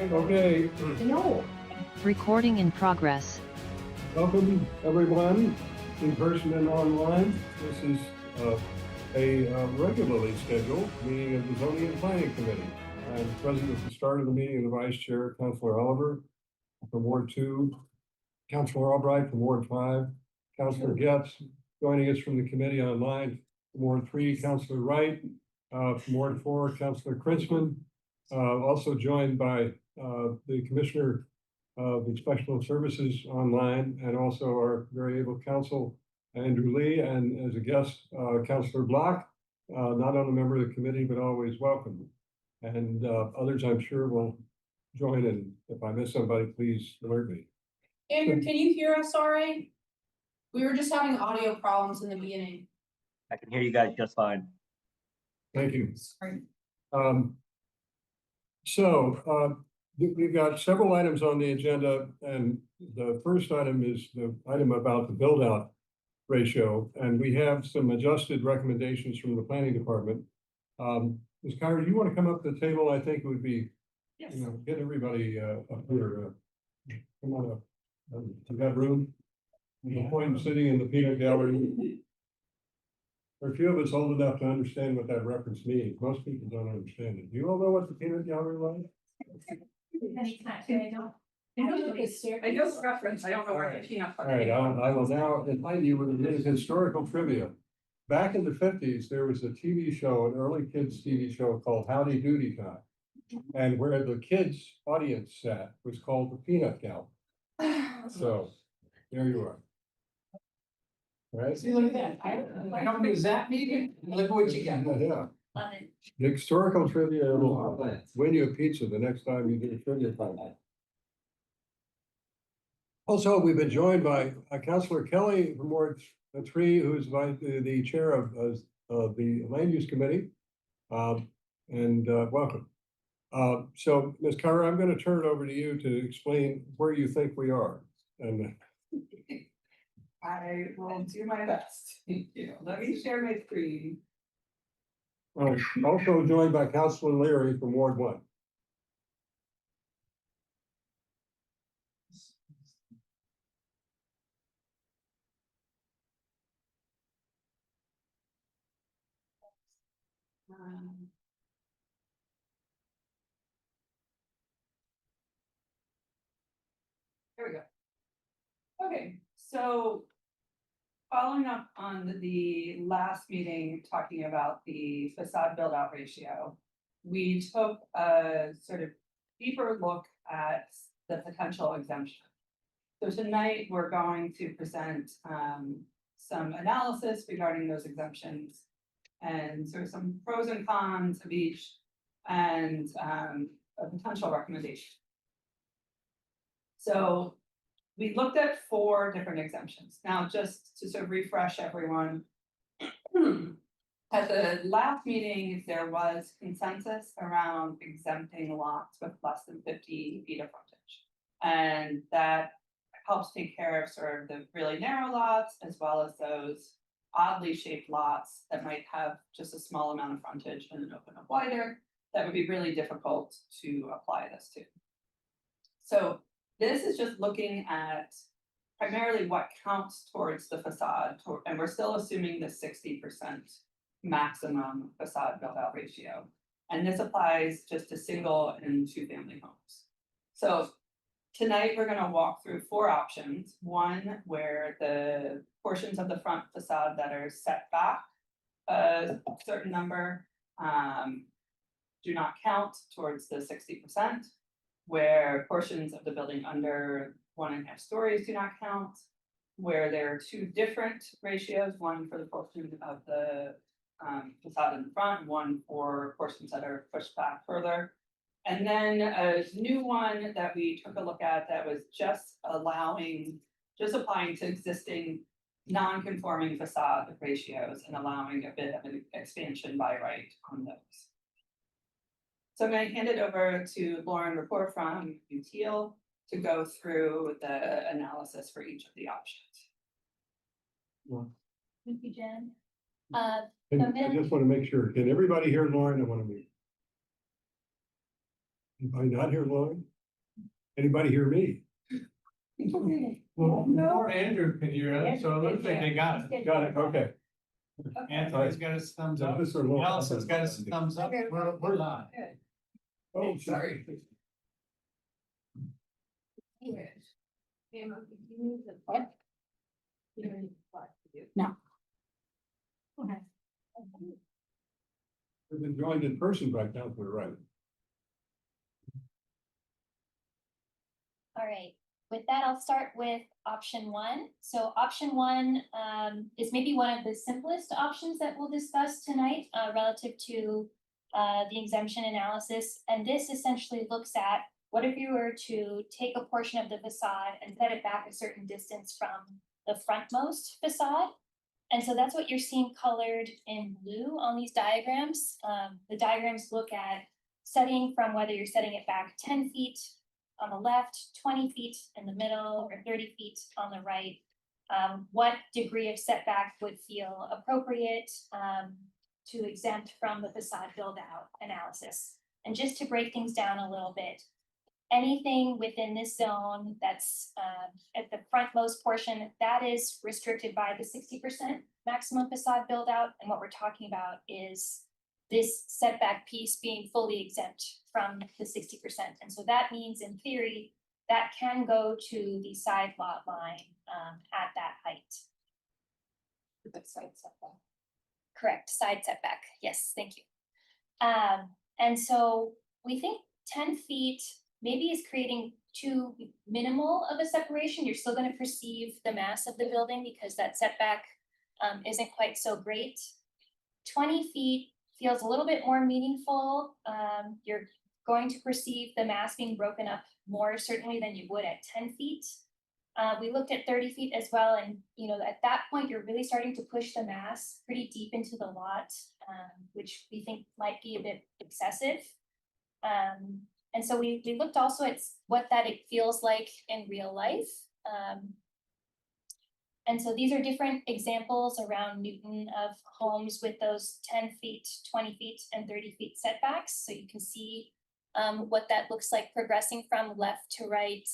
Okay, No. Recording in progress. welcome everyone, in person and online. This is a regularly scheduled meeting of the Zoning and Planning Committee. I'm present at the start of the meeting, the Vice Chair, Councilor Oliver from Ward 2, Councilor Albright from Ward 5, Councilor Getz joining us from the committee online, from Ward 3, Councilor Wright, from Ward 4, Councilor Krinsman, also joined by the Commissioner of Inspection Services online, and also our very able counsel, Andrew Lee, and as a guest, Councilor Block, not only a member of the committee, but always welcome. And others, I'm sure, will join in. If I miss somebody, please alert me. Andrew, can you hear us all right? We were just having audio problems in the beginning. I can hear you guys just fine. Thank you. Sorry. We've got several items on the agenda, and the first item is the item about the build-out ratio, and we have some adjusted recommendations from the planning department. Ms. Kyra, do you want to come up to the table? I think it would be, Yes. get everybody up here. Come on up. You got room? No point in sitting in the peanut gallery. There are a few of us old enough to understand what that reference means. Most people don't understand it. Do you all know what the peanut gallery was? I know the reference, I don't know where the peanut All butter. right, I will now enlighten you with a bit of historical trivia. Back in the 50s, there was a TV show, an early kids TV show called Howdy Doody Time. And where the kids audience sat was called the Peanut Gallery. So there you are. Right? See, look at that. I don't use that meeting. Look what you got. Yeah. Love it. The historical trivia will win you a pizza the next time you do a trivia fight. Also, we've been joined by Councilor Kelly from Ward 3, who's the chair of the Land Use Committee. Welcome. So, Ms. Carter, I'm going to turn it over to you to explain where you think we are. And I will do my best. Thank you. Let me share my screen. also joined by Councilor Leary from Ward 1. Here we go. Okay, so following up on the last meeting, talking about the facade build out ratio, we took a sort of deeper look at the potential exemption. So tonight, we're going to present some analysis regarding those exemptions and sort of some pros and cons of each and a potential recommendation. So we looked at 4 different exemptions. Now, just to sort of refresh everyone, at the last meeting, there was consensus around exempting lots with less than 50 feet of frontage. And that helps take care of sort of the really narrow lots, as well as those oddly shaped lots that might have just a small amount of frontage and then open up wider. That would be really difficult to apply this to. So this is just looking at primarily what counts towards the facade, and we're still assuming the 60% maximum facade build out ratio. And this applies just to single and 2-family homes. So tonight, we're going to walk through 4 options. One, where the portions of the front facade that are set back a certain number do not count towards the 60%, where portions of the building under 1.5 stories do not count, where there are 2 different ratios, one for the portion of the facade in the front, one for portions that are pushed back further. And then a new one that we took a look at that was just applying to existing non-conforming facade ratios and allowing a bit of an expansion by right on those. So I'm going to hand it over to Lauren Rapport from UTEAL to go through the analysis for each of the options. Thank you, Jen. I just want to make sure, can everybody hear Lauren? I want to meet. Anybody not hear Lloyd? Anybody hear me? Well, or Andrew can hear us, so it looks like they got it. Got it, okay. Anthony's got his thumbs up. Travis or Lloyd? Allison's got his thumbs up. We're live. Oh, sorry. No. We've been joined in person back down to the right. All right, with that, I'll start with option one. So option one is maybe one of the simplest options that we'll discuss tonight relative to the exemption analysis. And this essentially looks at what if you were to take a portion of the facade and set it back a certain distance from the frontmost facade. And so that's what you're seeing colored in blue on these diagrams. The diagrams look at setting from whether you're setting it back 10 feet on the left, 20 feet in the middle, or 30 feet on the right. What degree of setback would feel appropriate to exempt from the facade build out analysis. And just to break things down a little bit, anything within this zone that's at the frontmost portion, that is restricted by the 60% maximum facade build out. And what we're talking about is this setback piece being fully exempt from the 60%. And so that means in theory, that can go to the side lot line at that height. The side setback. Correct, side setback. Yes, thank you. And so we think 10 feet maybe is creating too minimal of a separation. You're still going to perceive the mass of the building because that setback isn't quite so great. 20 feet feels a little bit more meaningful. You're going to perceive the mass being broken up more certainly than you would at 10 feet. We looked at 30 feet as well, and at that point you're really starting to push the mass pretty deep into the lot, which we think might be a bit excessive. And so we looked also at what it feels like in real life. And so these are different examples around Newton of homes with those 10 feet, 20 feet, and 30 feet setbacks. So you can see what that looks like progressing from left to right.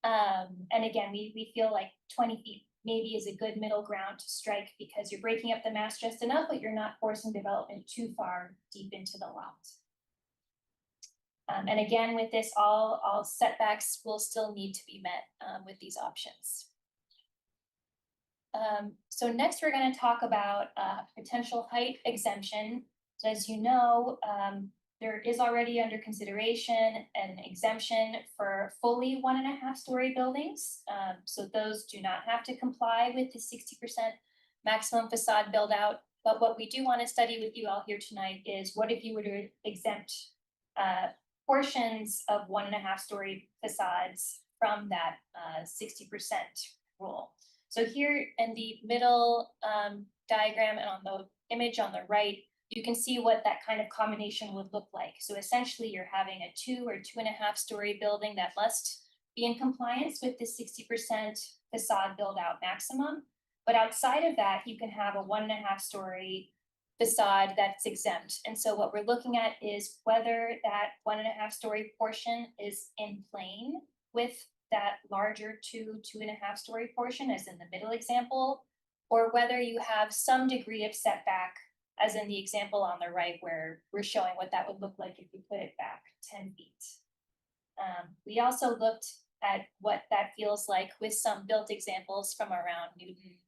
And again, we feel like 20 feet maybe is a good middle ground to strike because you're breaking up the mass just enough, but you're not forcing development too far deep into the lot. And again, with this, all setbacks will still need to be met with these options. So next, we're going to talk about potential height exemption. So as you know, there is already under consideration an exemption for fully 1.5 story buildings. So those do not have to comply with the 60% maximum facade build out. But what we do want to study with you all here tonight is what if you were to exempt portions of 1.5 story facades from that 60% rule. So here in the middle diagram and on the image on the right, you can see what that kind of combination would look like. So essentially you're having a 2 or 2.5 story building that must be in compliance with the 60% facade build out maximum. But outside of that, you can have a 1.5 story facade that's exempt. And so what we're looking at is whether that 1.5 story portion is in plane with that larger 2.5 story portion, as in the middle example, or whether you have some degree of setback, as in the example on the right, where we're showing what that would look like if you put it back 10 feet. We also looked at what that feels like with some built examples from around Newton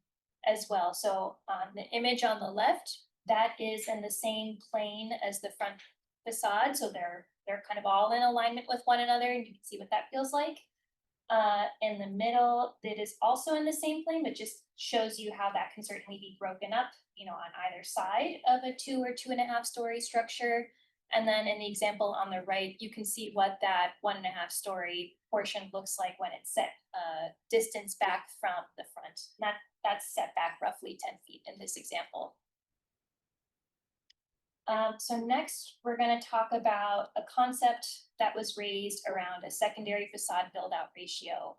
as well. So on the image on the left, that is in the same plane as the front facade. So they're kind of all in alignment with one another, and you can see what that feels like. In the middle, it is also in the same plane, but just shows you how that can certainly be broken up, on either side of a 2 or 2.5 story structure. And then in the example on the right, you can see what that 1.5 story portion looks like when it's set distance back from the front. That's set back roughly 10 feet in this example. So next, we're going to talk about a concept that was raised around a secondary facade build out ratio.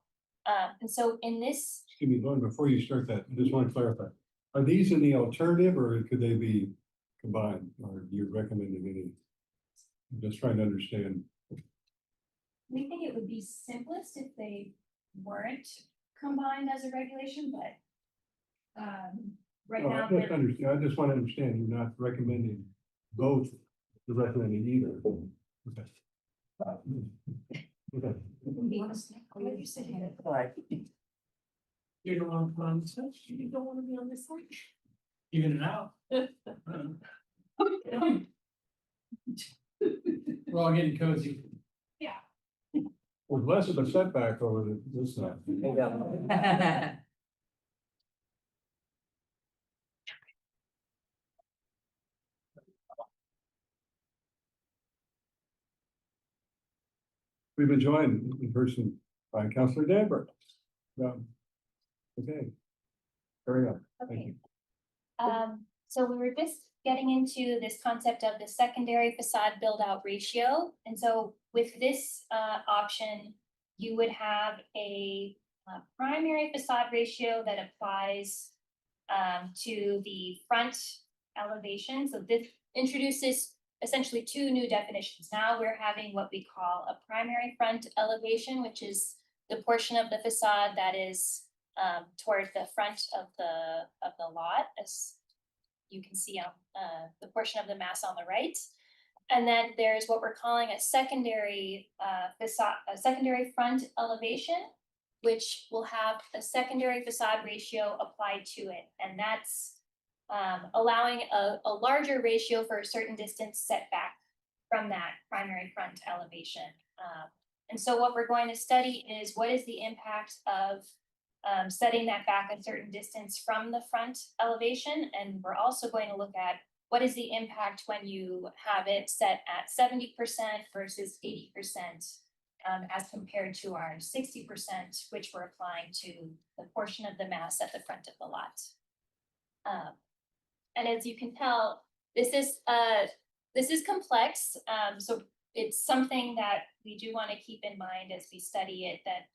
And so in this. Excuse me, Lauren, before you start that, I just want to clarify. Are these in the alternative or could they be combined, or you're recommending any? I'm just trying to understand We think it would be simplest if they weren't combined as a regulation, but right No, now. I just understand, I just want to understand, you're not recommending both, you're recommending either. Okay. Okay. You don't want to on this, you don't want to be on this side. Even it out. We're all getting cozy. With less of a setback over this side. We've been joined in person by Councilor Danbert. Okay. Carry on. Thank Okay. you. So we were just getting into this concept of the secondary facade build out ratio. And so with this option, you would have a primary facade ratio that applies to the front elevation. So this introduces essentially two new definitions. Now we're having what we call a primary front elevation, which is the portion of the facade that is toward the front of the lot, as you can see on the portion of the mass on the right. And then there's what we're calling a secondary facade, a secondary front elevation, which will have a secondary facade ratio applied to it. And that's allowing a larger ratio for a certain distance setback from that primary front elevation. And so what we're going to study is what is the impact of setting that back a certain distance from the front elevation. And we're also going to look at what is the impact when you have it set at 70% versus 80%, as compared to our 60%, which we're applying to the portion of the mass at the front of the lot. And as you can tell, this is complex. So it's something that we do want to keep in mind as we study it, that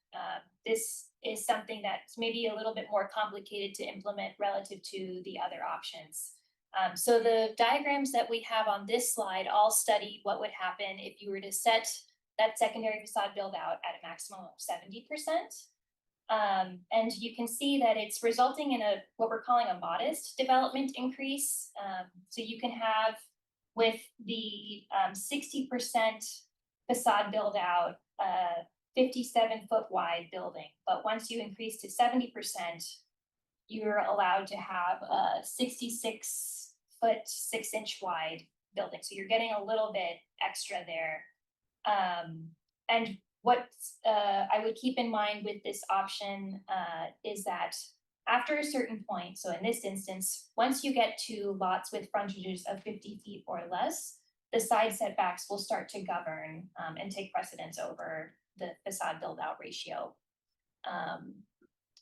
this is something that's maybe a little bit more complicated to implement relative to the other options. So the diagrams that we have on this slide all study what would happen if you were to set that secondary facade build out at a maximum of 70%. And you can see that it's resulting in what we're calling a modest development increase. So you can have with the 60% facade build out, 57-foot wide building. But once you increase to 70%, you're allowed to have a 66-foot, 6-inch wide building. So you're getting a little bit extra there. And what I would keep in mind with this option is that after a certain point, so in this instance, once you get to lots with frontages of 50 feet or less, the side setbacks will start to govern and take precedence over the facade build out ratio.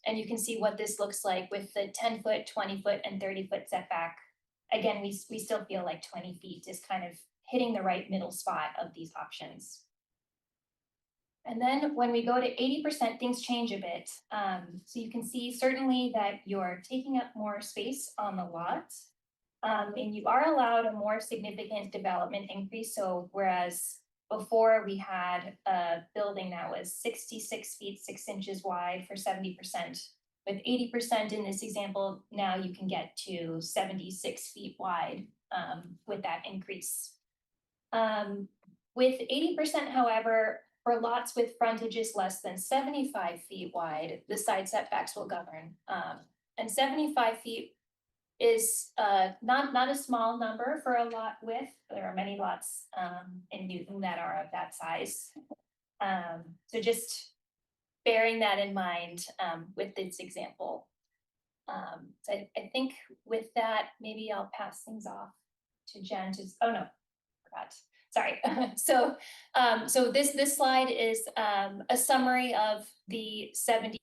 And you can see what this looks like with the 10-foot, 20-foot, and 30-foot setback. Again, we still feel like 20 feet is kind of hitting the right middle spot of these options. And then when we go to 80%, things change a bit. So you can see certainly that you're taking up more space on the lot. And you are allowed a more significant development increase. So whereas before we had a building that was 66 feet, 6 inches wide for 70%, with 80% in this example, now you can get to 76 feet wide with that increase. With 80%, however, for lots with frontages less than 75 feet wide, the side setbacks will govern. And 75 feet is not a small number for a lot width. There are many lots in Newton that are of that size. So just bearing that in mind with this example. So I think with that, maybe I'll pass things off to Jen to, oh no, forgot. Sorry. So this slide is a summary of the 70%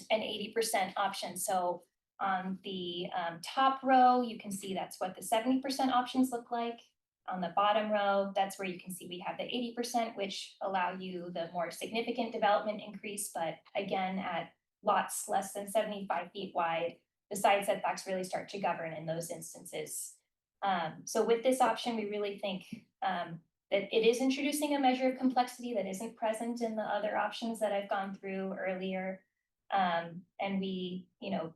and 80% options. So on the top row, you can see that's what the 70% options look like. On the bottom row, that's where you can see we have the 80%, which allow you the more significant development increase. But again, at lots less than 75 feet wide, the side setbacks really start to govern in those instances. So with this option, we really think that it is introducing a measure of complexity that isn't present in the other options that I've gone through earlier. And we, you know,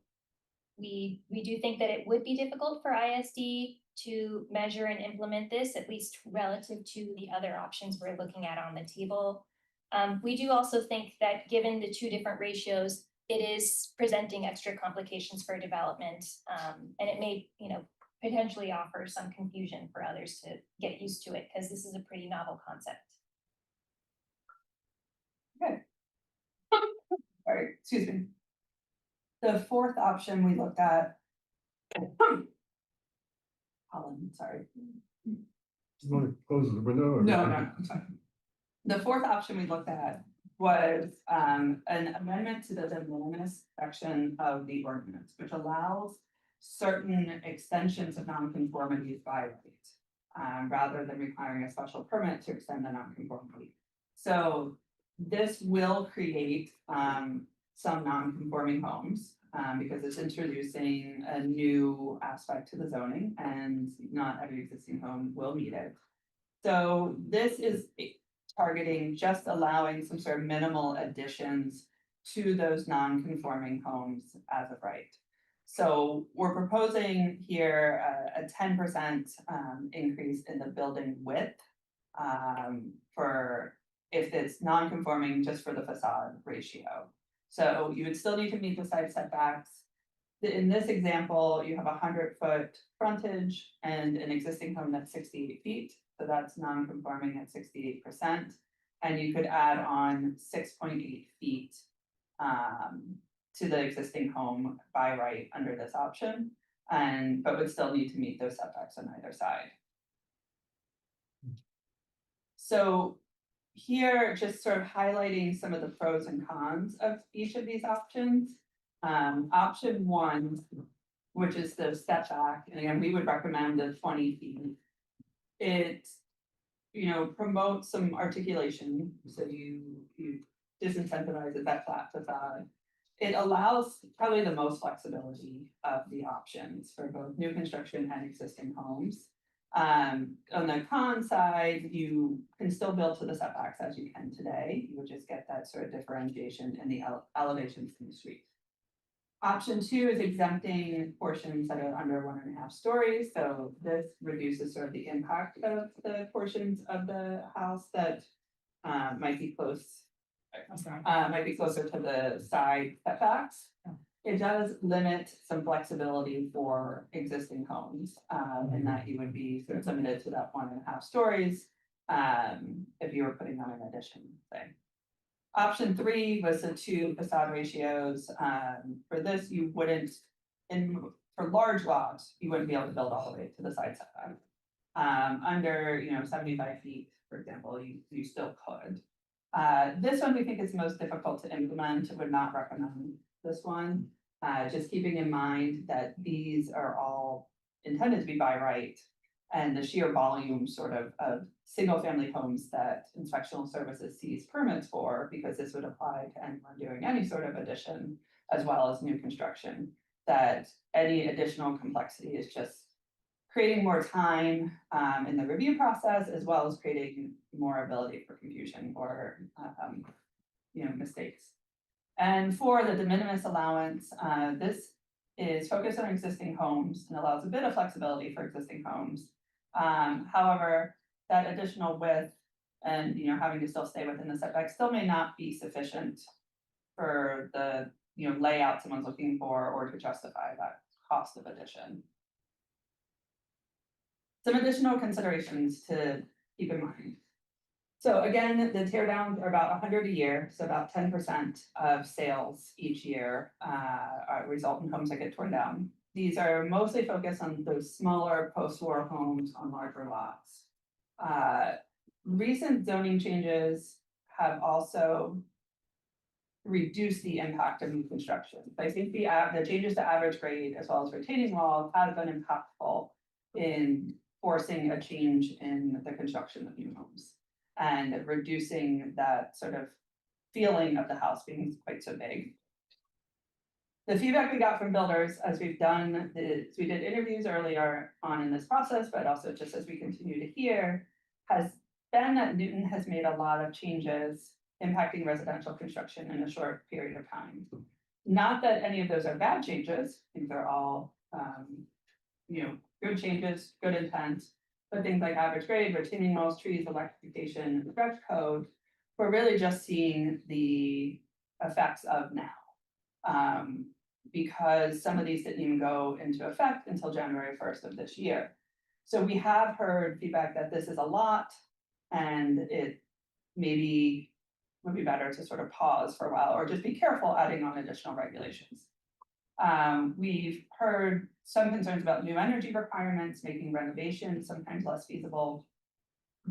we do think that it would be difficult for ISD to measure and implement this, at least relative to the other options we're looking at on the table. We do also think that given the two different ratios, it is presenting extra complications for development. And it may, you know, potentially offer some confusion for others to get used to it, because this is a pretty novel concept. All right, excuse me. The fourth option we looked at. Colin, sorry. You want to close the window? or- No, it's fine. The fourth option we looked at was an amendment to the de minimis section of the ordinance, which allows certain extensions of nonconformities by right, rather than requiring a special permit to extend the nonconformity. So this will create some non-conforming homes, because it's introducing a new aspect to the zoning, and not every existing home will meet it. So this is targeting just allowing some sort of minimal additions to those non-conforming homes as of right. So we're proposing here a 10% increase in the building width for if it's non-conforming just for the facade ratio. So you would still need to meet the side setbacks. In this example, you have 100-foot frontage and an existing home that's 68 feet. So that's non-conforming at 68%. And you could add on 6.8 feet to the existing home by right under this option. But would still need to meet those setbacks on either side. So here, just sort of highlighting some of the pros and cons of each of these options. Option one, which is the step back, and again, we would recommend the 20 feet. It, you know, promotes some articulation, so you disincentivize that flat facade. It allows probably the most flexibility of the options for both new construction and existing homes. On the con side, you can still build to the setbacks as you can today. You would just get that sort of differentiation in the elevations in the street. Option two is exempting portions that are under 1.5 stories. So this reduces sort of the impact of the portions of the house that might be closer to the side setbacks. It does limit some flexibility for existing homes, in that you would be sort of limited to that 1.5 stories, if you were putting on an addition, say. Option three was the two facade ratios. For this, you wouldn't, for large lots, you wouldn't be able to build all the way to the side setback. Under, 75 feet, for example, you still could. This one we think is most difficult to implement. Would not recommend this one. Just keeping in mind that these are all intended to be by right, and the sheer volume sort of single family homes that inspectional services sees permits for, because this would apply to anyone doing any sort of addition as well as new construction, that any additional complexity is just creating more time in the review process, as well as creating more ability for confusion or mistakes. And for the de minimis allowance, this is focused on existing homes and allows a bit of flexibility for existing homes. However, that additional width and having to still stay within the setback still may not be sufficient for the layout someone's looking for, or to justify that cost of addition. Some additional considerations to keep in mind. So again, the tear downs are about 100 a year, so about 10% of sales each year result in homes that get torn down. These are mostly focused on those smaller post-war homes on larger lots. Recent zoning changes have also reduced the impact of new construction. I think the changes to average grade as well as retaining walls have been impactful in forcing a change in the construction of new homes and reducing that sort of feeling of the house being quite so big. The feedback we got from builders as we've done is, we did interviews earlier on in this process, but also just as we continue to hear, has been that Newton has made a lot of changes impacting residential construction in a short period of time. Not that any of those are bad changes, I think they're all, good changes, good intent. But things like average grade, retaining walls, trees, electrification, and stretch code, we're really just seeing the effects of now. Because some of these didn't even go into effect until January 1st of this year. So we have heard feedback that this is a lot, and it maybe would be better to sort of pause for a while, or just be careful adding on additional regulations. We've heard some concerns about new energy requirements, making renovations sometimes less feasible,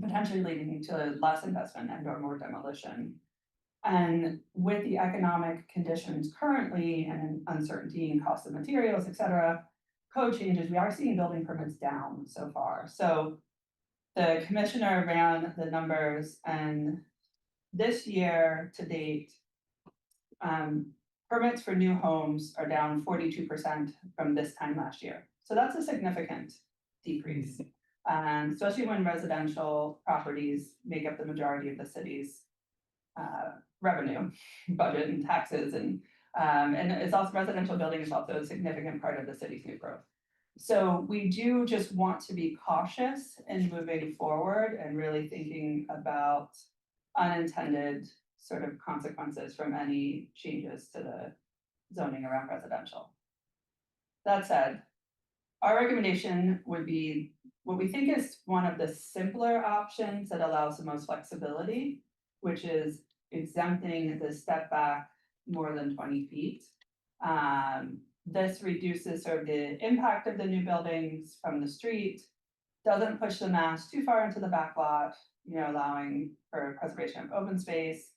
potentially leading to less investment and or more demolition. And with the economic conditions currently and uncertainty in cost of materials, et cetera, code changes, we are seeing building permits down so far. So the commissioner ran the numbers, and this year to date, permits for new homes are down 42% from this time last year. So that's a significant decrease. And especially when residential properties make up the majority of the city's revenue, budget and taxes, and it's also, residential building is also a significant part of the city's new growth. So we do just want to be cautious in moving forward and really thinking about unintended sort of consequences from any changes to the zoning around residential. That said, our recommendation would be what we think is one of the simpler options that allows the most flexibility, which is exempting the step back more than 20 feet. This reduces sort of the impact of the new buildings from the street, doesn't push the mass too far into the back lot, allowing for preservation of open space,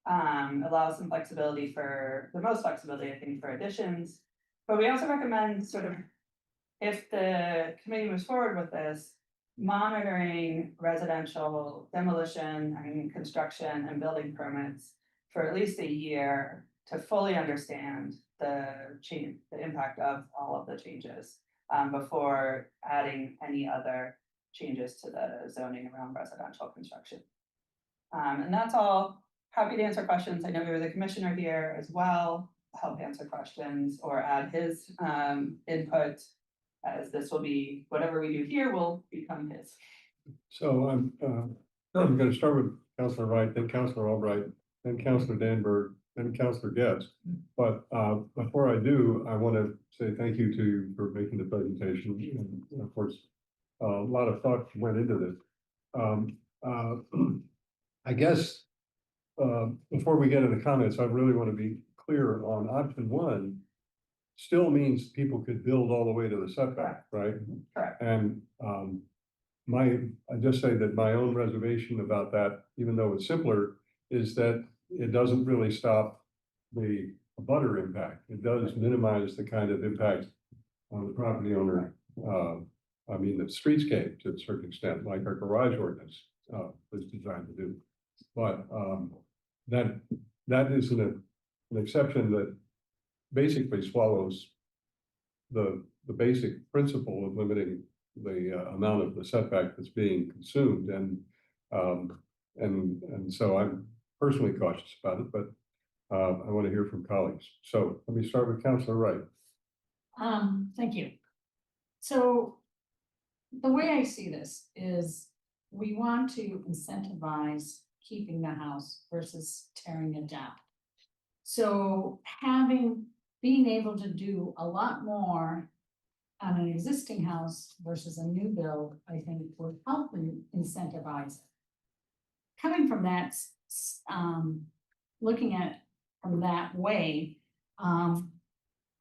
allows some flexibility, for the most flexibility, I think, for additions. But we also recommend sort of, if the committee moves forward with this, monitoring residential demolition and construction and building permits for at least a year to fully understand the impact of all of the changes, before adding any other changes to the zoning around residential construction. And that's all. Happy to answer questions. I know we have the commissioner here as well, help answer questions or add his input, as this will be, whatever we do here will become his. So I'm gonna start with Councilor Wright, then Councilor Albright, then Councilor Danberg, then Councilor Getz. But before I do, I want to say thank you to you for making the presentation. And of course, a lot of thought went into this. I guess before we get into the comments, I really want to be clear on option one. Still means people could build all the way to the setback, right? Correct. And I just say that my own reservation about that, even though it's simpler, is that it doesn't really stop the butter impact. It does minimize the kind of impact on the property owner. I mean, the streetscape to a certain extent, like our garage ordinance was designed to do. But that is an exception that basically swallows the basic principle of limiting the amount of the setback that's being consumed, and so I'm personally cautious about it, but I want to hear from colleagues. So let me start with Councilor Wright. Thank you. So the way I see this is we want to incentivize keeping the house versus tearing it down. So being able to do a lot more on an existing house versus a new build, I think would help incentivize it. Coming from that, looking at from that way, I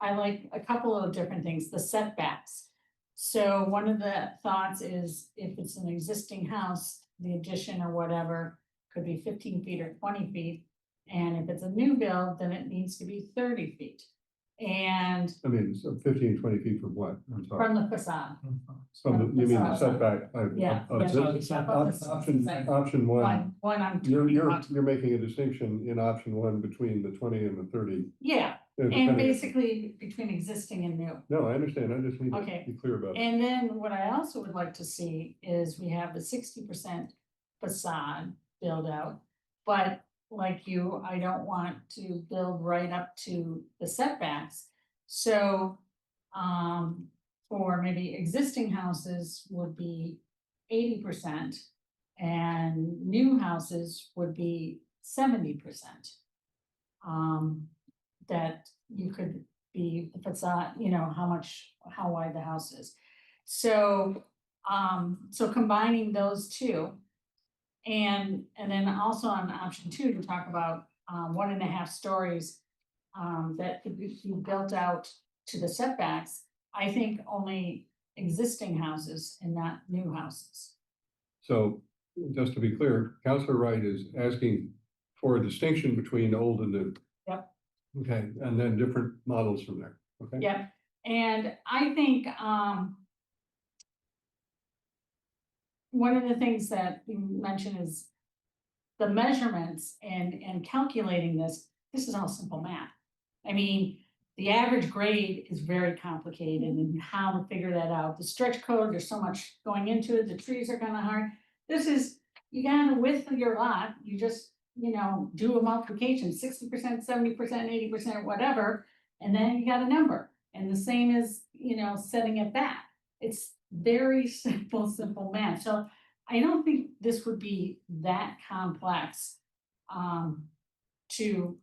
like a couple of different things, the setbacks. So one of the thoughts is if it's an existing house, the addition or whatever could be 15 feet or 20 feet. And if it's a new build, then it needs to be 30 feet. And I mean, so 15, 20 feet from what? I'm sorry. from the facade. From the, you mean the setback? Yeah. Option one. One I'm. You're making a distinction in option one between the 20 and the 30. Yeah, and depending- basically between existing and new. No, I understand. I just need to Okay. be clear about it. And then what I also would like to see is we have the 60% facade build out. But like you, I don't want to build right up to the setbacks. So, for maybe existing houses would be 80%. And new houses would be 70%. That you could be the facade, you know, how wide the house is. So, so combining those two. And then also on option 2 to talk about, 1.5 stories. That could be built out to the setbacks, I think only existing houses and not new houses. So just to be clear, Counselor Wright is asking for a distinction between old and new. Yep. Okay, and then different models from there, okay? Yep, and I think, one of the things that you mentioned is the measurements and calculating this is all simple math. I mean, the average grade is very complicated and how to figure that out. The stretch code, there's so much going into it, the trees are kind of hard. This is, you got a width of your lot, you just, you know, do a multiplication, 60%, 70%, 80%, whatever, and then you got a number. And the same as, you know, setting it back. It's very simple math. So I don't think this would be that complex to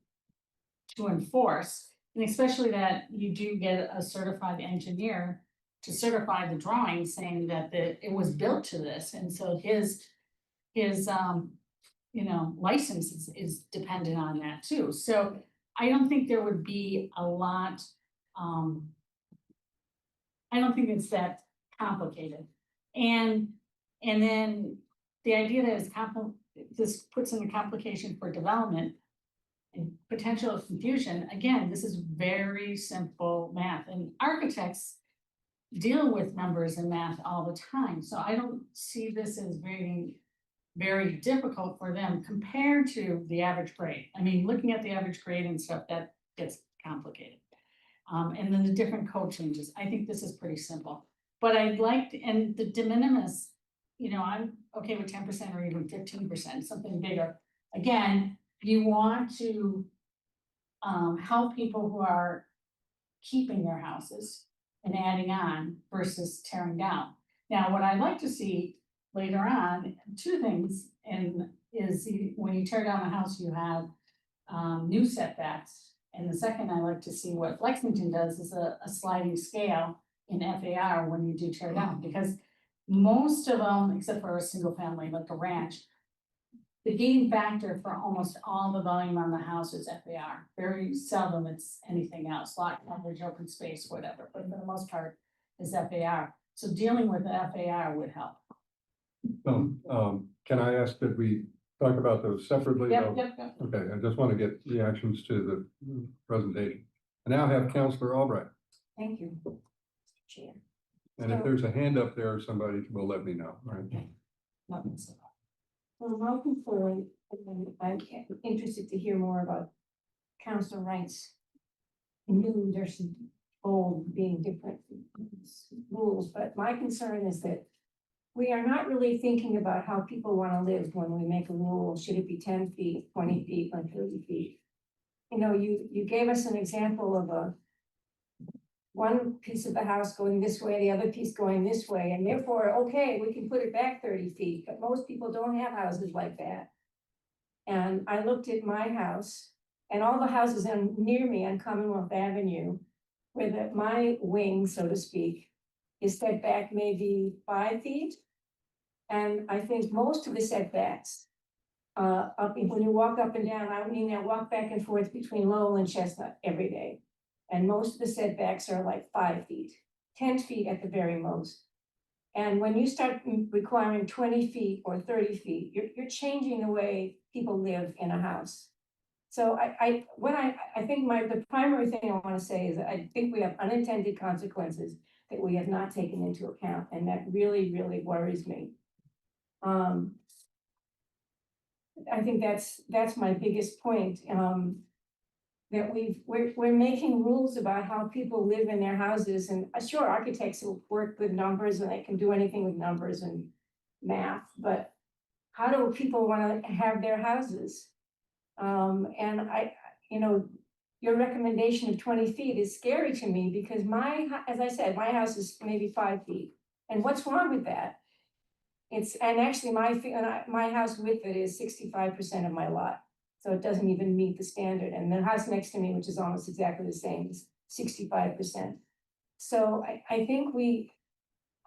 enforce, and especially that you do get a certified engineer to certify the drawing saying that it was built to this, and so his you know, license is dependent on that too. So I don't think there would be a lot, I don't think it's that complicated. And then the idea that this puts in a complication for development and potential confusion, again, this is very simple math, and architects deal with numbers and math all the time. So I don't see this as very difficult for them compared to the average grade. I mean, looking at the average grade and stuff, that gets complicated. And then the different code changes, I think this is pretty simple. But I'd like, and the de minimis, you know, I'm okay with 10% or even 15%, something bigger. Again, you want to help people who are keeping their houses and adding on versus tearing down. Now, what I'd like to see later on, 2 things, and is when you tear down a house, you have new setbacks. And the second, I like to see what Lexington does is a sliding scale in FAR when you do tear down, because most of them, except for a single family like a ranch, the gating factor for almost all the volume on the house is FAR. Very seldom it's anything else, lot coverage, open space, whatever, but for the most part is FAR. So dealing with the FAR would help. Can I ask that we talk about those separately? Yep. Okay, I just want to get reactions to the presentation. I now have Counselor Albright, Thank you, Mr. Chair. and if there's a hand up there, somebody will let me know, right? Nothing so far. Well, welcome forward, and I'm interested to hear more about Council Wright's new versus old being different rules, but my concern is that we are not really thinking about how people want to live when we make a rule. Should it be 10 feet, 20 feet, or 30 feet? You know, you gave us an example of one piece of the house going this way, the other piece going this way, and therefore, okay, we can put it back 30 feet, but most people don't have houses like that. And I looked at my house and all the houses near me on Commonwealth Avenue, where my wing, so to speak, is set back maybe 5 feet. And I think most of the setbacks, when you walk up and down, I mean, I walk back and forth between Lowell and Chestnut every day. And most of the setbacks are like 5 feet, 10 feet at the very most. And when you start requiring 20 feet or 30 feet, you're changing the way people live in a house. So I think the primary thing I want to say is that I think we have unintended consequences that we have not taken into account, and that really, really worries me. I think that's my biggest point. That we're making rules about how people live in their houses, and sure, architects will work with numbers and they can do anything with numbers and math, but how do people wanna have their houses? And you know, your recommendation of 20 feet is scary to me because as I said, my house is maybe 5 feet. And what's wrong with that? And actually my house with it is 65% of my lot. So it doesn't even meet the standard. And the house next to me, which is almost exactly the same, is 65%. So I think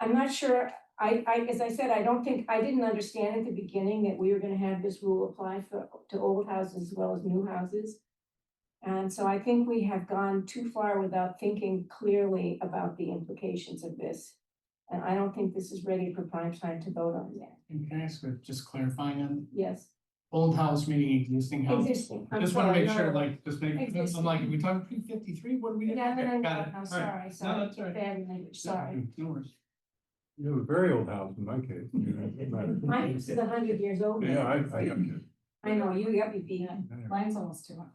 I'm not sure, as I said, I didn't understand at the beginning that we were gonna have this rule apply to old houses as well as new houses. And so I think we have gone too far without thinking clearly about the implications of this. And I don't think this is ready for prime time to vote on that. And can I ask, just clarifying on Yes, old house meaning existing house? existing. I'm Just wanna sorry, make sure, no, no. like, just make, I'm Existing. like, we talking pre-53, what do we? Yeah, okay, no, got it. I'm All right. sorry, No, sorry, that's all right. bad language, sorry. No worries. You have a very old house in my case. You know, it doesn't matter. My house is 100 years old. Yeah, I got you. I know, you got me beat. Mine's almost 200.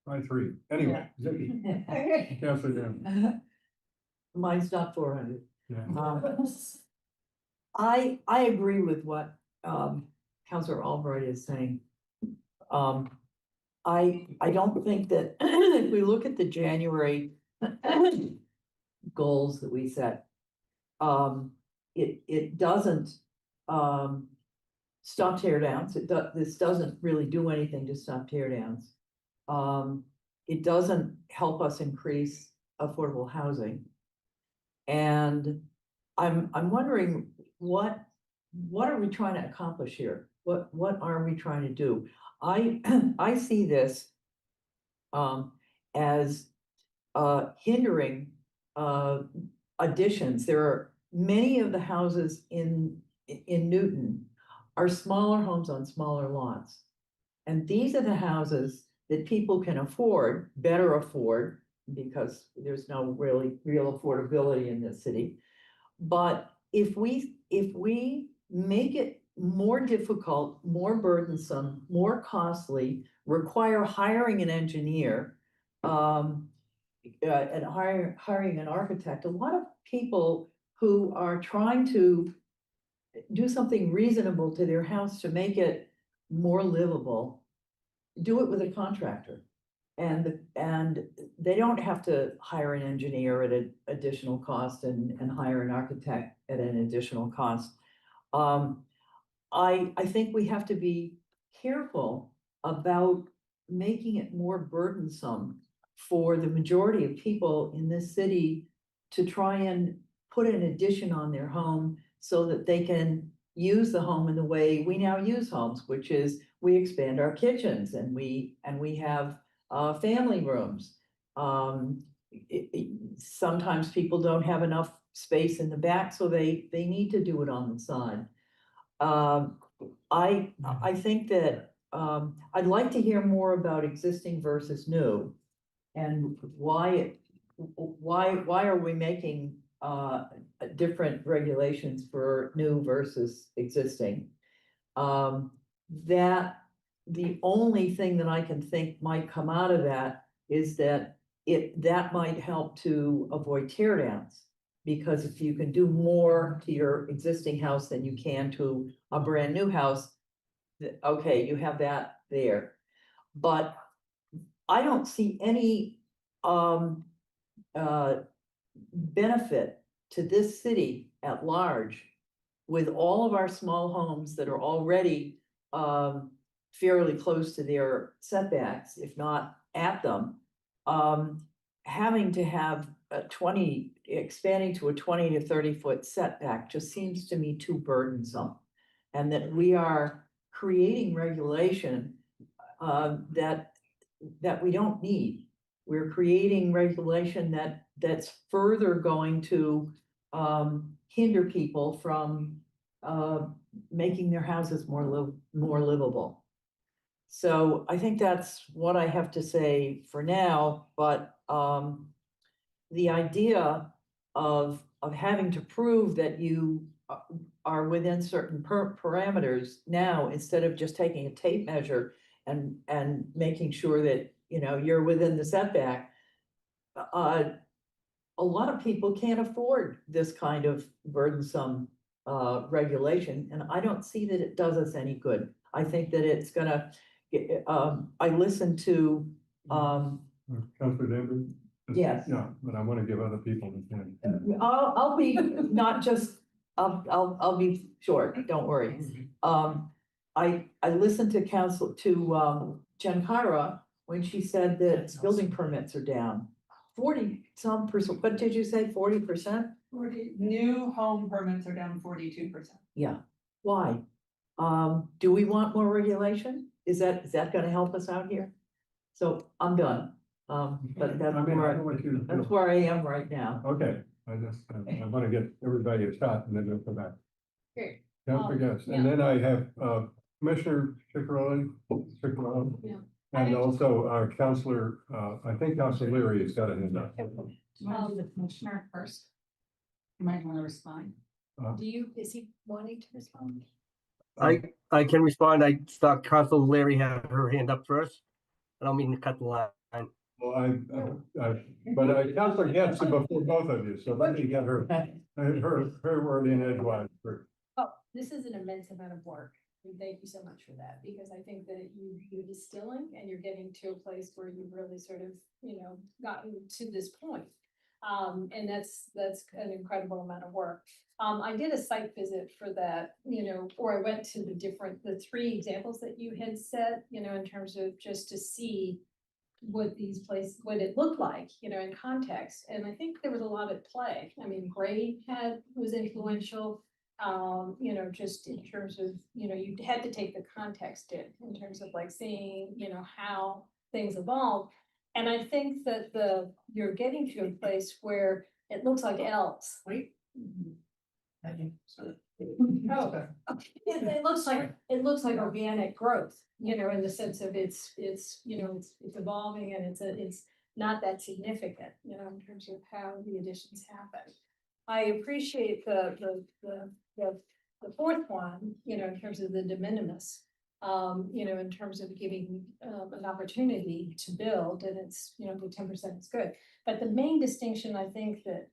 By 3. Anyway, Counselor Dan. Mine's not 400. Yeah. I agree with what Counselor Albright is saying. I don't think that if we look at the January goals that we set, it doesn't stop tear downs. This doesn't really do anything to stop tear downs. It doesn't help us increase affordable housing. And I'm wondering what are we trying to accomplish here? What are we trying to do? I see this as hindering additions. There are many of the houses in Newton are smaller homes on smaller lots. And these are the houses that people can afford, better afford, because there's no real affordability in this city. But if we make it more difficult, more burdensome, more costly, require hiring an engineer, and hiring an architect, a lot of people who are trying to do something reasonable to their house to make it more livable, do it with a contractor. And they don't have to hire an engineer at an additional cost and hire an architect at an additional cost. I think we have to be careful about making it more burdensome for the majority of people in this city to try and put an addition on their home so that they can use the home in the way we now use homes, which is we expand our kitchens and we have family rooms. Sometimes people don't have enough space in the back, so they need to do it on the side. I think that I'd like to hear more about existing versus new, and why are we making different regulations for new versus existing? That the only thing that I can think might come out of that is that that might help to avoid tear downs. Because if you can do more to your existing house than you can to a brand new house, okay, you have that there. But I don't see any benefit to this city at large with all of our small homes that are already fairly close to their setbacks, if not at them, having to have expanding to a 20 to 30 foot setback just seems to me too burdensome. And that we are creating regulation that we don't need. We're creating regulation that's further going to hinder people from making their houses more livable. So I think that's what I have to say for now, but the idea of having to prove that you are within certain parameters now, instead of just taking a tape measure and making sure that, you know, you're within the setback. A lot of people can't afford this kind of burdensome regulation, and I don't see that it does us any good. I think that it's gonna, I listened to, Councilor Danby? Yes. Yeah, but I want to give other people the chance. I'll be not just, I'll be short, don't worry. I listened to Jen Kyra when she said that building permits are down 40-some%. What did you say, 40%? New home permits are down 42%. Yeah, why? Do we want more regulation? Is that gonna help us out here? So I'm done, but that's I mean, I don't where, want you to. that's where I am right now. Okay, I want to get everybody a shot and then we'll come back. Great. Don't forget, and then I have, Commissioner Ciccarelli, Yeah. and also our counselor, I think Counselor Leary has got a hand up. Do you want to do the commissioner first? You might want to respond. Is he wanting to respond? I can respond. I thought Council Larry had her hand up first. I don't mean to cut the line. Well, but Counselor gets it before both of you, so let me get her word in edgewise first. Oh, this is an immense amount of work. And thank you so much for that, because I think that you're distilling and you're getting to a place where you've really sort of, gotten to this point. And that's an incredible amount of work. I did a site visit for that, or I went to the three examples that you had set, in terms of just to see what what it looked like, in context. And I think there was a lot at play. I mean, grade was influential. Just in terms of, you had to take the context in terms of like seeing, how things evolve. And I think that you're getting to a place where it looks like L's. Wait. Oh, it looks like organic growth, in the sense of it's evolving and it's not that significant, in terms of how the additions happen. I appreciate the fourth one, in terms of the de minimis, in terms of giving an opportunity to build, and it's, the 10% is good. But the main distinction, I think that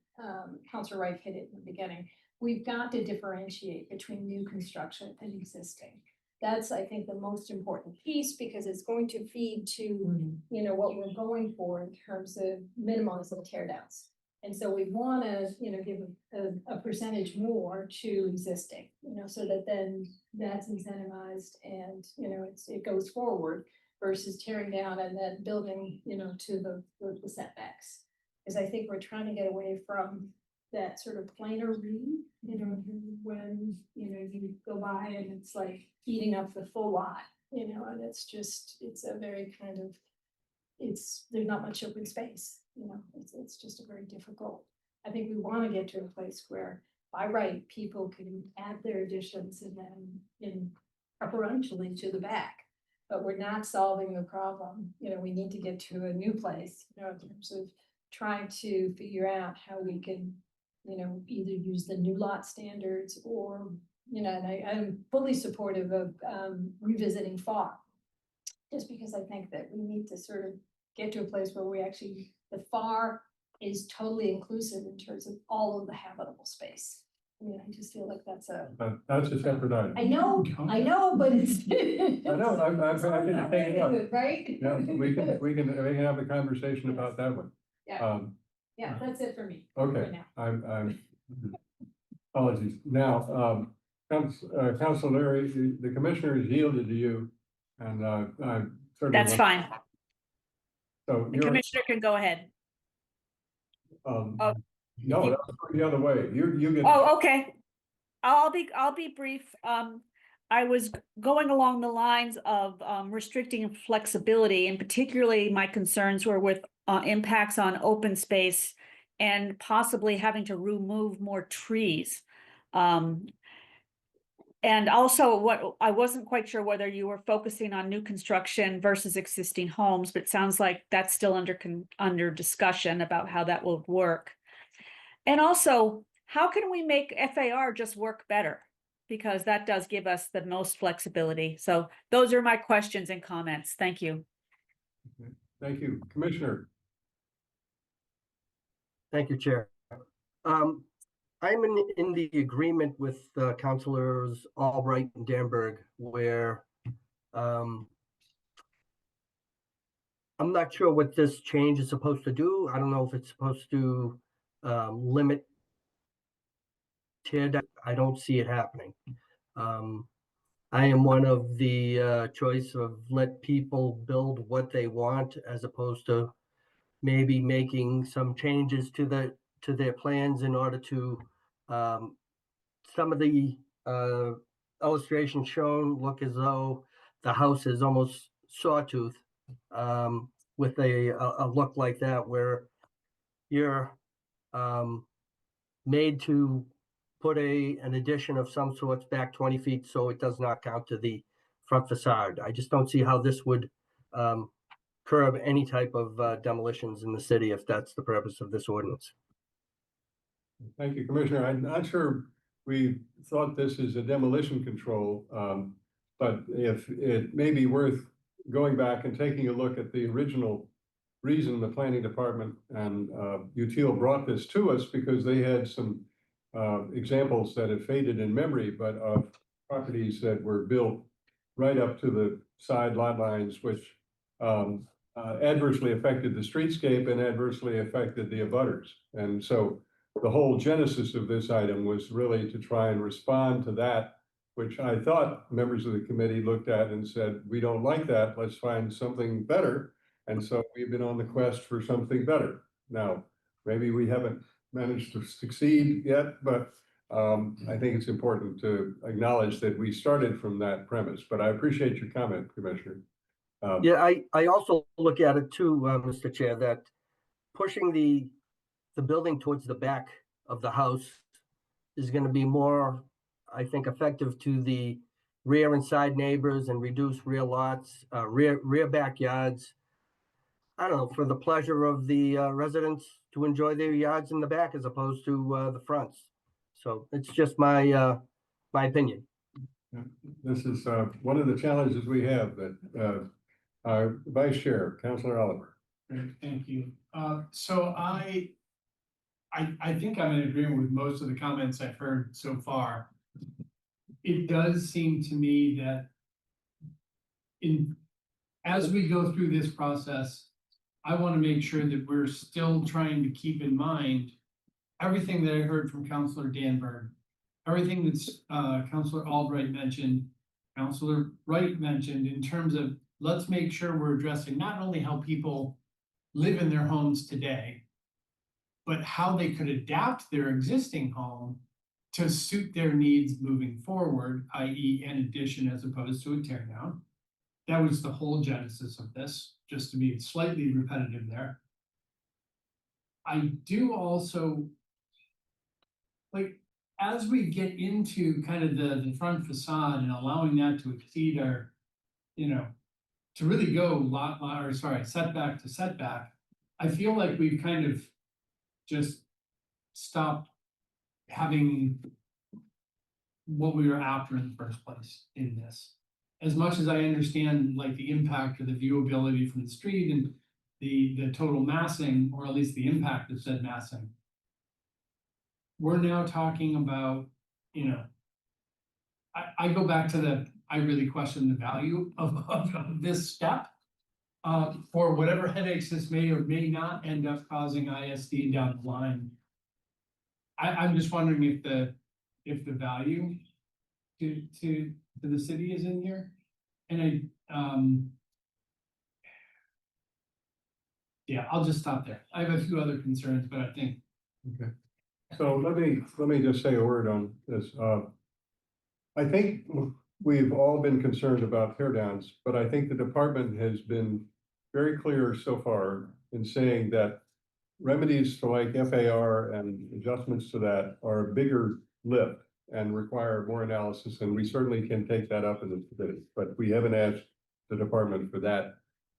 Councilor Wright hit it in the beginning, we've got to differentiate between new construction and existing. That's, I think, the most important piece, because it's going to feed to, what we're going for in terms of minimizing tear downs. And so we want to, give a percentage more to existing, so that then that's incentivized and, it goes forward versus tearing down and then building, to the setbacks. Because I think we're trying to get away from that sort of planar read, when, you go by and it's like eating up the full lot, and it's a very kind of, there's not much open space, it's just a very difficult. I think we want to get to a place where by right, people can add their additions and then preferentially to the back. But we're not solving the problem, we need to get to a new place, in terms of trying to figure out how we can, either use the new lot standards or, and I'm fully supportive of revisiting FAR. Just because I think that we need to sort of get to a place where the FAR is totally inclusive in terms of all of the habitable space. I just feel like that's a separate item. I know, but it's. I know, I can take it up. Right? Yeah, we can have a conversation about that one. Yeah, yeah, that's it for me. Okay, right now. I'm apologies. Now, Council Larry, the commissioner has yielded to you, and I'm certainly. That's fine. So The you're, commissioner can go ahead. no, that's the other way. You get. Oh, okay. I'll be brief. I was going along the lines of restricting flexibility, and particularly my concerns were with impacts on open space and possibly having to remove more trees. And also what I wasn't quite sure whether you were focusing on new construction versus existing homes, but it sounds like that's still under discussion about how that will work. And also, how can we make FAR just work better? Because that does give us the most flexibility. So those are my questions and comments. Thank you. Okay. Thank you, Commissioner. Thank you, Chair. I'm in the agreement with Councilors Albright and Danberg, where um, I'm not sure what this change is supposed to do. I don't know if it's supposed to limit tear down. I don't see it happening. I am one of the choice of let people build what they want as opposed to maybe making some changes to their plans in order to some of the illustrations shown look as though the house is almost sawtooth with a look like that where you're made to put an addition of some sorts back 20 feet so it does not count to the front facade. I just don't see how this would curb any type of demolitions in the city if that's the purpose of this ordinance. Thank you, Commissioner. I'm not sure we thought this is a demolition control, but if it may be worth going back and taking a look at the original reason the planning department and UTIL brought this to us, because they had some examples that have faded in memory, but of properties that were built right up to the side lot lines, which adversely affected the streetscape and adversely affected the abutters. And so the whole genesis of this item was really to try and respond to that, which I thought members of the committee looked at and said, we don't like that, let's find something better. And so we've been on the quest for something better. Now, maybe we haven't managed to succeed yet, but I think it's important to acknowledge that we started from that premise. But I appreciate your comment, Commissioner. Yeah, I also look at it too, Mr. Chair, that pushing the building towards the back of the house is going to be more, I think, effective to the rear and side neighbors and reduce rear lots, rear backyards. I don't know, for the pleasure of the residents to enjoy their yards in the back as opposed to the fronts. So it's just my opinion. This is one of the challenges we have that our Vice Chair, Councilor Oliver. Great, thank you. So I think I'm in agreement with most of the comments I've heard so far. It does seem to me that as we go through this process, I want to make sure that we're still trying to keep in mind everything that I heard from Councilor Danberg, everything that's Councilor Albright mentioned, Councilor Wright mentioned, in terms of let's make sure we're addressing not only how people live in their homes today, but how they could adapt their existing home to suit their needs moving forward, i.e. an addition as opposed to a tear down. That was the whole genesis of this, just to be slightly repetitive there. I do also, like, as we get into kind of the front facade and allowing that to exceed our, to really go setback to setback, I feel like we've kind of just stopped having what we were after in the first place in this. As much as I understand like the impact of the viewability from the street and the total massing, or at least the impact of said massing, we're now talking about, I go back to I really question the value of this step for whatever headaches this may or may not end up causing ISD down the line. I'm just wondering if the value to the city is in here. And yeah, I'll just stop there. I have a few other concerns, but I think. Okay. So let me just say a word on this. I think we've all been concerned about tear downs, but I think the department has been very clear so far in saying that remedies to like FAR and adjustments to that are a bigger lift and require more analysis, and we certainly can take that up in the committee, but we haven't asked the department for that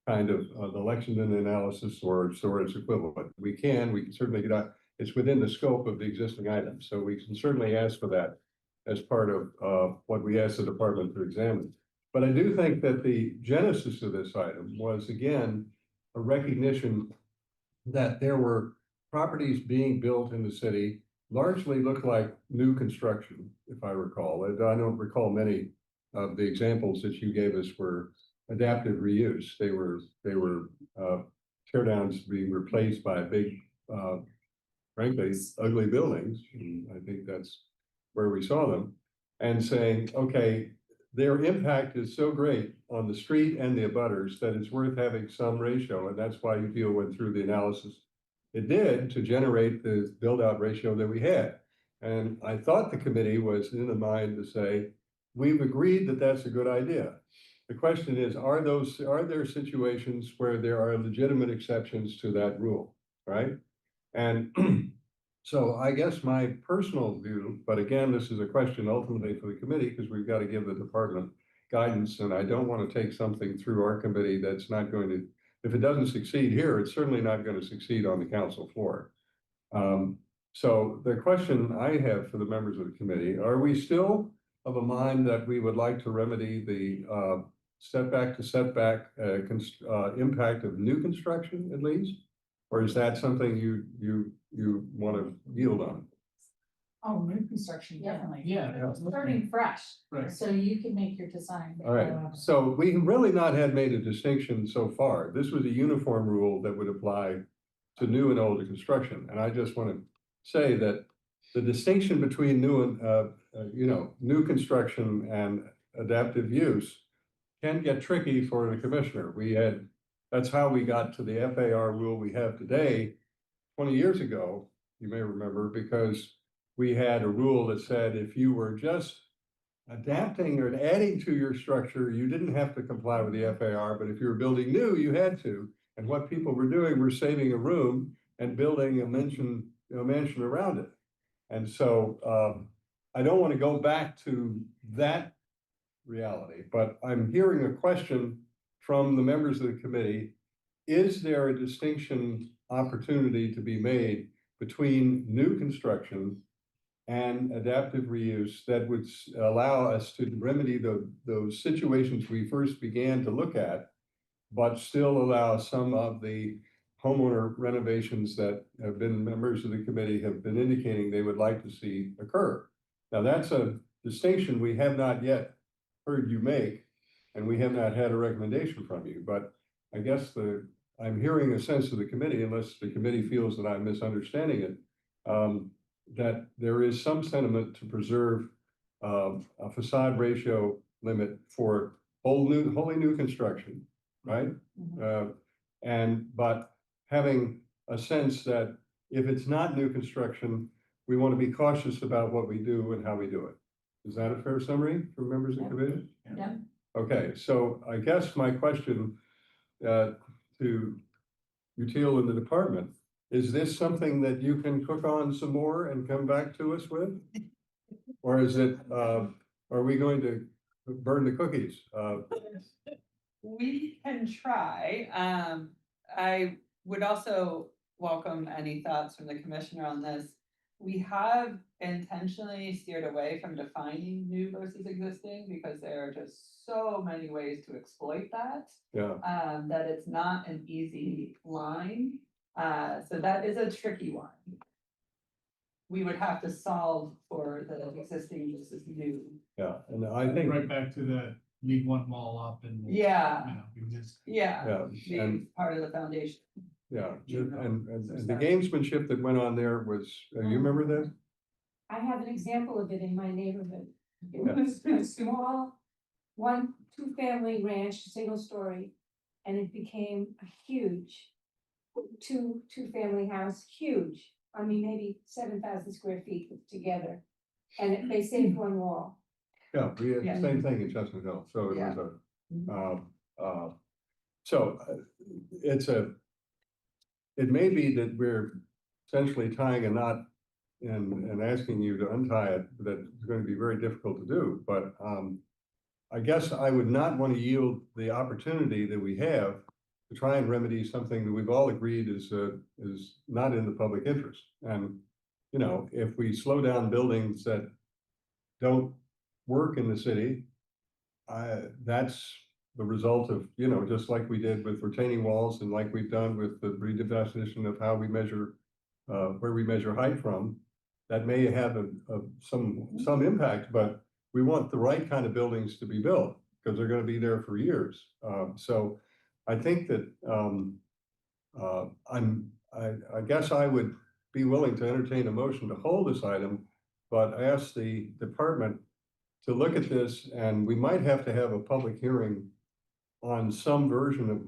kind of election and analysis or its equivalent. We can certainly get out. It's within the scope of the existing items, so we can certainly ask for that as part of what we asked the department to examine. But I do think that the genesis of this item was, again, a recognition that there were properties being built in the city largely looked like new construction, if I recall. I don't recall many of the examples that you gave us were adaptive reuse. They were tear downs being replaced by big, frankly, ugly buildings. And I think that's where we saw them. And saying, okay, their impact is so great on the street and the abutters that it's worth having some ratio. And that's why UPO went through the analysis it did to generate the build out ratio that we had. And I thought the committee was in the mind to say, we've agreed that that's a good idea. The question is, are there situations where there are legitimate exceptions to that rule, right? And so I guess my personal view, but again, this is a question ultimately for the committee, because we've got to give the department guidance, and I don't want to take something through our committee that's not going to, if it doesn't succeed here, it's certainly not going to succeed on the council floor. So the question I have for the members of the committee, are we still of a mind that we would like to remedy the setback to setback impact of new construction at least? Or is that something you want to yield on? Oh, new construction, definitely. Yeah. Starting fresh, Right. so you can make your design. All right, so we have really not had made a distinction so far. This was a uniform rule that would apply to new and older construction. And I just want to say that the distinction between new and, new construction and adaptive use can get tricky for the commissioner. That's how we got to the FAR rule we have today. 20 years ago, you may remember, because we had a rule that said if you were just adapting or adding to your structure, you didn't have to comply with the FAR, but if you were building new, you had to. And what people were doing were saving a room and building a mansion around it. And so I don't want to go back to that reality, but I'm hearing a question from the members of the committee. Is there a distinction opportunity to be made between new construction and adaptive reuse that would allow us to remedy those situations we first began to look at, but still allow some of the homeowner renovations that have been members of the committee have been indicating they would like to see occur? Now, that's a distinction we have not yet heard you make, and we have not had a recommendation from you, but I guess I'm hearing a sense of the committee, unless the committee feels that I'm misunderstanding it, that there is some sentiment to preserve a facade ratio limit for wholly new construction, right? But having a sense that if it's not new construction, we want to be cautious about what we do and how we do it. Is that a fair summary for members of the committee? Yeah. Okay, so I guess my question to Util in the department, is this something that you can cook on some more and come back to us with? Or is it, are we going to burn the cookies? We can try. I would also welcome any thoughts from the commissioner on this. We have intentionally steered away from defining new versus existing because there are just so many ways to exploit that. Yeah. That it's not an easy line. So that is a tricky one. We would have to solve for the existing versus new. Yeah, and I think, Right back to the leave one wall up and. Yeah. We just. Yeah, yeah, and, being part of the foundation. yeah, and the gamesmanship that went on there was, you remember that? I have an example of it in my neighborhood. It was a small, two-family ranch, single story, and it became a huge two-family house, huge. I mean, maybe 7,000 square feet put together, and they saved one wall. Yeah, we had Yeah. the same thing in Chestnut Hill, so it Yeah. was it may be that we're essentially tying a knot and asking you to untie it, that it's going to be very difficult to do, but I guess I would not want to yield the opportunity that we have to try and remedy something that we've all agreed is not in the public interest. And, if we slow down buildings that don't work in the city, that's the result of, just like we did with retaining walls and like we've done with the redefinition of how we measure, where we measure height from. that may have some impact, but we want the right kind of buildings to be built because they're going to be there for years. So I think that I guess I would be willing to entertain a motion to hold this item, but ask the department to look at this, and we might have to have a public hearing on some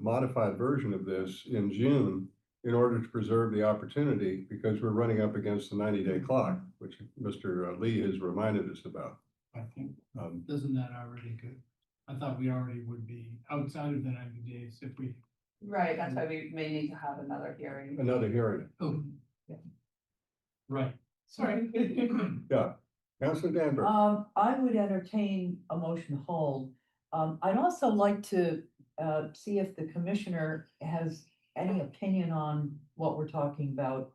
modified version of this in June in order to preserve the opportunity, because we're running up against the 90-day clock, which Mr. Lee has reminded us about. I think, isn't that already good? I thought we already would be outside of the 90 days if we. Right, that's why we may need to have another hearing. Another hearing. Oh. Right, sorry. Yeah, Councilor Danbury. I would entertain a motion to hold. I'd also like to, see if the commissioner has any opinion on what we're talking about,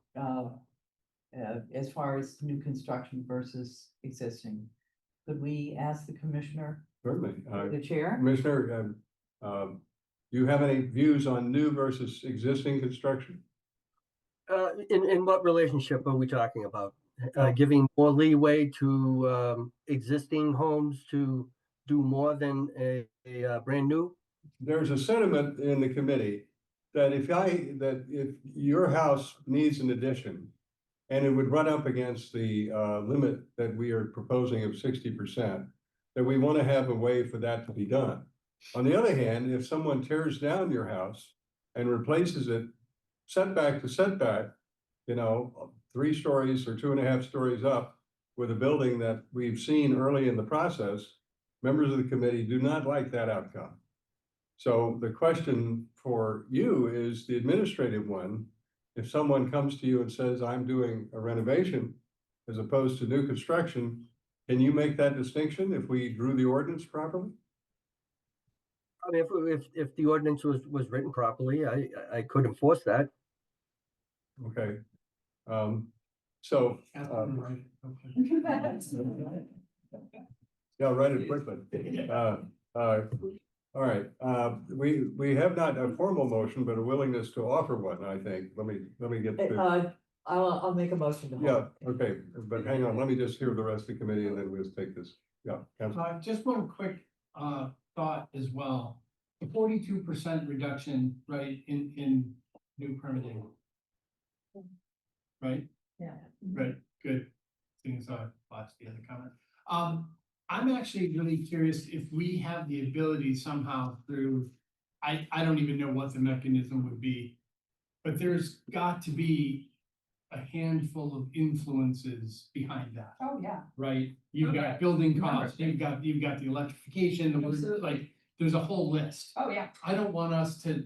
as far as new construction versus existing. Could we ask the commissioner, Certainly. the chair? Commissioner, do you have any views on new versus existing construction? In what relationship are we talking about? Giving more leeway to existing homes to do more than a brand new? There's a sentiment in the committee that if your house needs an addition and it would run up against the limit that we are proposing of 60%, that we want to have a way for that to be done. On the other hand, if someone tears down your house and replaces it setback to setback, 3 stories or 2.5 stories up with a building that we've seen early in the process, members of the committee do not like that outcome. So the question for you is the administrative one. If someone comes to you and says, I'm doing a renovation as opposed to new construction, can you make that distinction if we drew the ordinance properly? I mean, if the ordinance was written properly, I could enforce that. Okay. Yeah, write it quickly. All right, we have not a formal motion, but a willingness to offer one, I think. Let me get to. I'll make a motion to hold. Yeah, okay, but hang on, let me just hear the rest of the committee and then we'll take this. Yeah. Councilor. Just one quick thought as well. The 42% reduction, right, in new permitting. Right? Yeah. Right, good. Seeing as I watched the other comment. I'm actually really curious if we have the ability somehow through, I don't even know what the mechanism would be, but there's got to be a handful of influences behind that, Oh, yeah. right? You've got building costs, you've got the electrification, there's a whole list. Oh, yeah. I don't want us to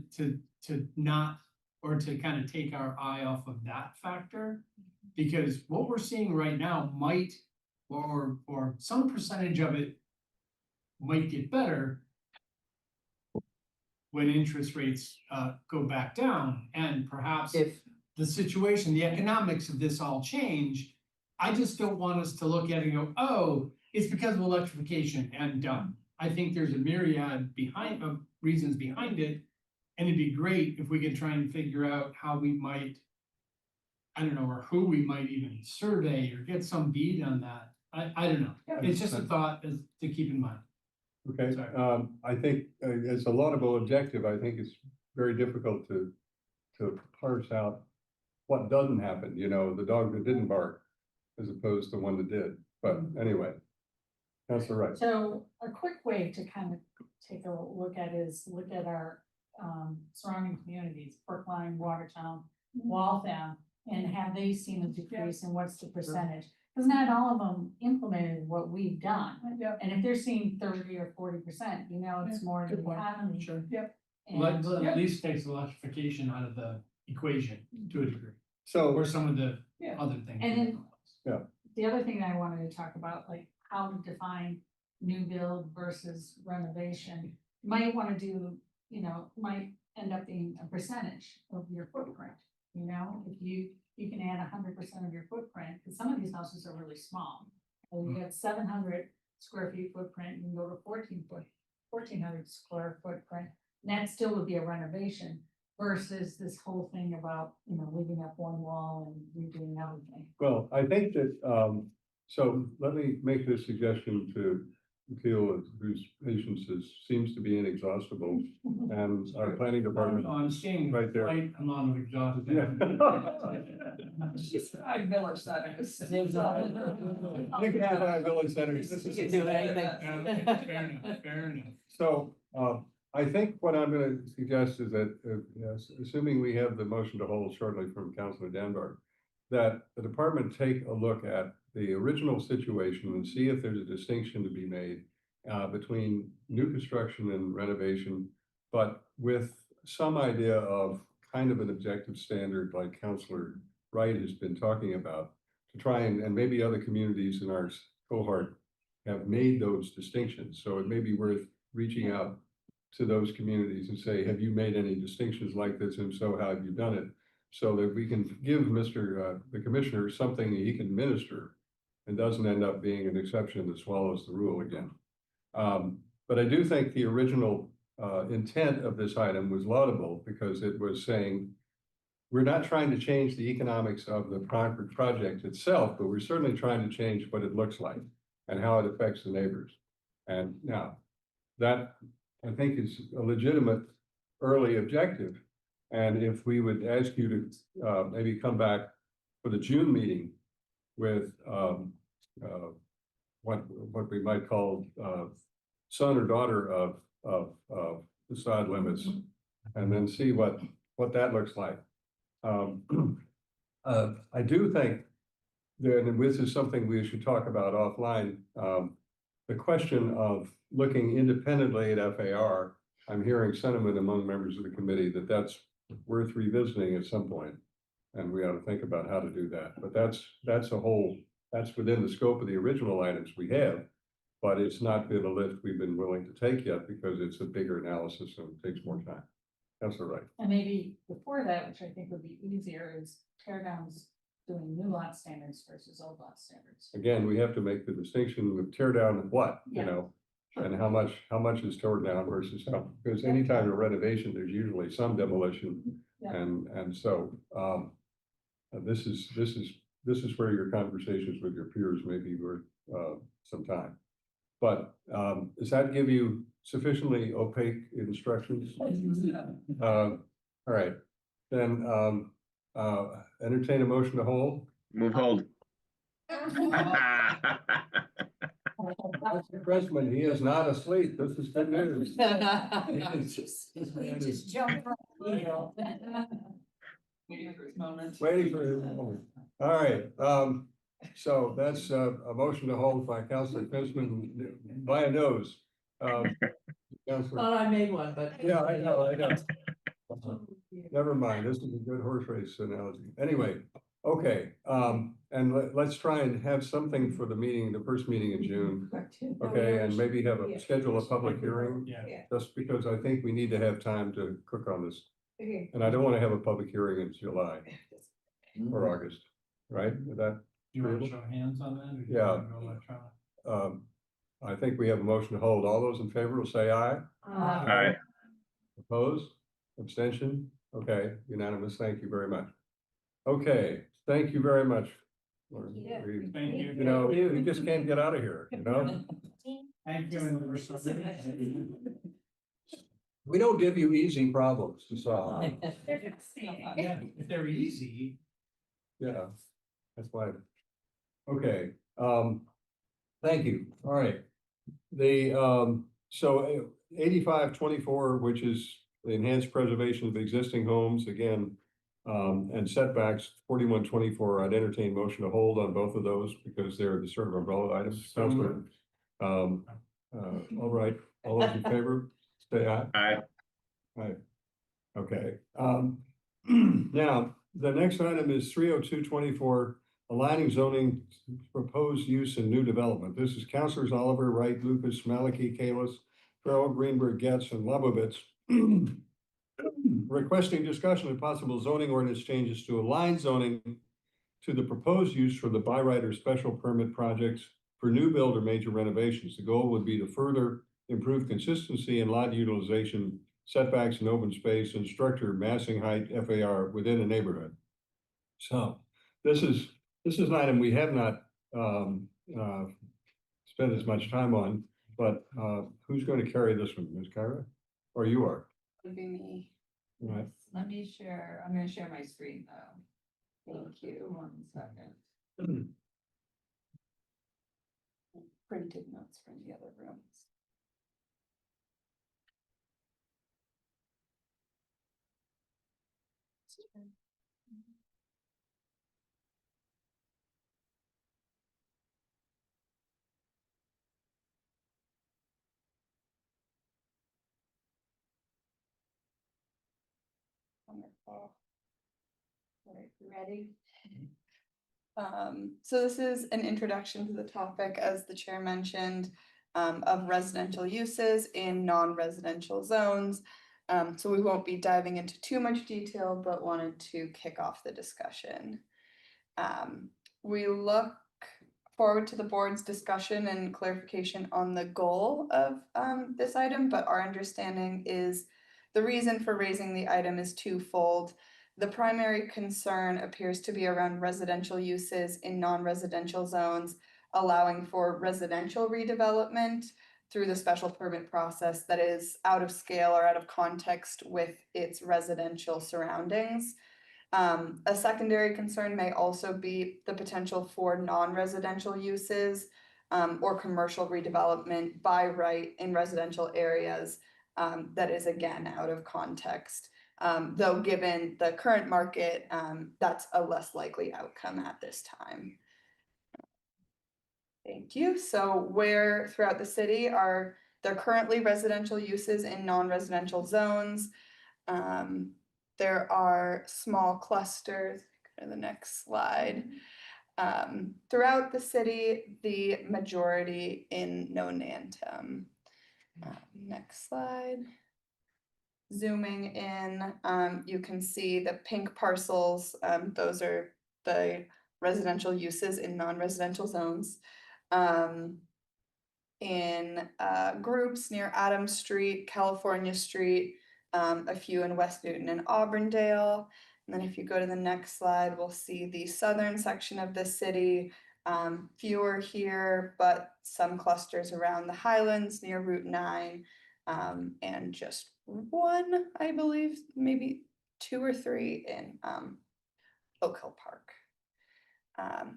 not, or to kind of take our eye off of that factor. Because what we're seeing right now might, or some percentage of it might get better when interest rates go back down, and perhaps If the situation, the economics of this all change. I just don't want us to look at it and go, oh, it's because of electrification and done. I think there's a myriad of reasons behind it. And it'd be great if we could try and figure out how we might, I don't know, or who we might even survey or get some bead on that. I don't know. Yeah. It's just a thought to keep in mind. Okay, Sorry. I think it's a laudable objective. I think it's very difficult to parse out what doesn't happen, the dog that didn't bark as opposed to one that did. But anyway, Councilor Wright. So a quick way to kind of take a look at our surrounding communities, Brookline, Watertown, Waltham, and have they seen a decrease and what's the percentage? Because not all of them implemented what we've done. And if they're seeing 30 or 40%, it's more Good than point. economy. Sure. And At least takes electrification out of the equation to a degree, So, or some of the Yeah. other things. And then- Yeah. the other thing that I wanted to talk about, like how to define new build versus renovation. You might want to do, might end up being a percentage of your footprint. If you can add 100% of your footprint, because some of these houses are really small. And you got 700 square feet footprint, you can go to 1400 square footprint, and that still would be a renovation versus this whole thing about, leaving up one wall and redoing everything. Well, I think that, so let me make this suggestion to Teal, whose patience seems to be inexhaustible, and our planning department. I'm seeing Right there. quite amount of exhaustion. She's five Miller Centers. You can have our village centers. You can do anything. Fair enough, fair enough. So, I think what I'm gonna suggest is that, yes, assuming we have the motion to hold shortly from Councilor Danbar, that the department take a look at the original situation and see if there's a distinction to be made between new construction and renovation, but with some idea of kind of an objective standard like Councilor Wright has been talking about, to try and maybe other communities in our cohort have made those distinctions. So it may be worth reaching out to those communities and say, have you made any distinctions like this? And so how have you done it? So that we can give the commissioner something he can minister and doesn't end up being an exception that swallows the rule again. But I do think the original intent of this item was laudable because it was saying, we're not trying to change the economics of the project itself, but we're certainly trying to change what it looks like and how it affects the neighbors. And now that I think is a legitimate early objective. And if we would ask you to maybe come back for the June meeting with what we might call son or daughter of facade limits, and then see what that looks like. I do think that, and this is something we should talk about offline, the question of looking independently at FAR. I'm hearing sentiment among members of the committee that that's worth revisiting at some point, and we ought to think about how to do that. But that's within the scope of the original items we have, but it's not been a lift we've been willing to take yet because it's a bigger analysis and it takes more time. That's all right. And maybe before that, which I think would be easier, is tear downs doing new lot standards versus old lot standards. Again, we have to make the distinction of tear down and what, you Yeah. know, and how much is torn down versus how, because anytime a renovation, there's usually some demolition. Yeah. And so, this is where your conversations with your peers may be worth, some time. But, does that give you sufficiently opaque instructions? All right, then, entertain a motion to hold. Move hold. Mr. Pressman, he is not asleep. This is good news. We just jumped from the wheel. Waiting for his moment. Waiting for his moment. All right, so that's a motion to hold by Councilor Pressman by a nose. Councilor, Thought I made one, but. yeah, I know. Never mind, this is a good horse race analogy. Anyway, okay, and let's try and have something for the meeting, the first meeting in June. Okay, and maybe schedule a public hearing, Yeah. just because I think we need to have time to cook on this. Okay. And I don't want to have a public hearing in July or August, right? Is that, Do you want to show hands on that? or do you Yeah. wanna go electronic? I think we have a motion to hold. All those in favor will say aye. Aye. Opposed? Abstention? Okay, unanimous. Thank you very much. Okay, thank you very much. Yeah. Thank you. You know, we just can't get out of here, you know? Thank you. and we're so- We don't give you easy problems to solve. Yeah, if they're easy. Yeah, that's why. Okay, thank you. All right. So 8524, which is the enhanced preservation of existing homes, again, and setbacks, 4124, I'd entertain motion to hold on both of those because they're the sort of umbrella items. Counselor, all right, all those in favor, say aye. Aye. Right. Okay, now, the next item is 30224, aligning zoning proposed use in new development. This is Councilors Oliver, Wright, Lucas, Maliki, Kalis, Farrell, Greenberg, Getz, and Lebovitz requesting discussion of possible zoning ordinance changes to align zoning to the proposed use for the by right or special permit projects for new build or major renovations. The goal would be to further improve consistency in lot utilization, setbacks and open space, and structure massing height FAR within a neighborhood. So this is This is an item we have not spent as much time on, but who's going to carry this one, Ms. Kyra? Or you are? Would be me. All right. Let me share, I'm gonna share my screen though. Thank you, 1 second. Printed notes from the other rooms. Wonderful. All right, you ready? So this is an introduction to the topic, as the chair mentioned, of residential uses in non-residential zones. So we won't be diving into too much detail, but wanted to kick off the discussion. We look forward to the board's discussion and clarification on the goal of this item, but our understanding is the reason for raising the item is twofold. The primary concern appears to be around residential uses in non-residential zones, allowing for residential redevelopment through the special permit process that is out of scale or out of context with its residential surroundings. A secondary concern may also be the potential for non-residential uses or commercial redevelopment by right in residential areas that is again out of context. Though given the current market, that's a less likely outcome at this time. Thank you. So where throughout the city are there currently residential uses in non-residential zones? There are small clusters, go to the next slide. Throughout the city, the majority in Nonantum. Next slide. Zooming in, you can see the pink parcels. Those are the residential uses in non-residential zones. In groups near Adams Street, California Street, a few in West Newton and Auburndale. And then if you go to the next slide, we'll see the southern section of the city. Fewer here, but some clusters around the Highlands near Route 9. And just one, I believe, maybe 2 or 3 in Oak Hill Park.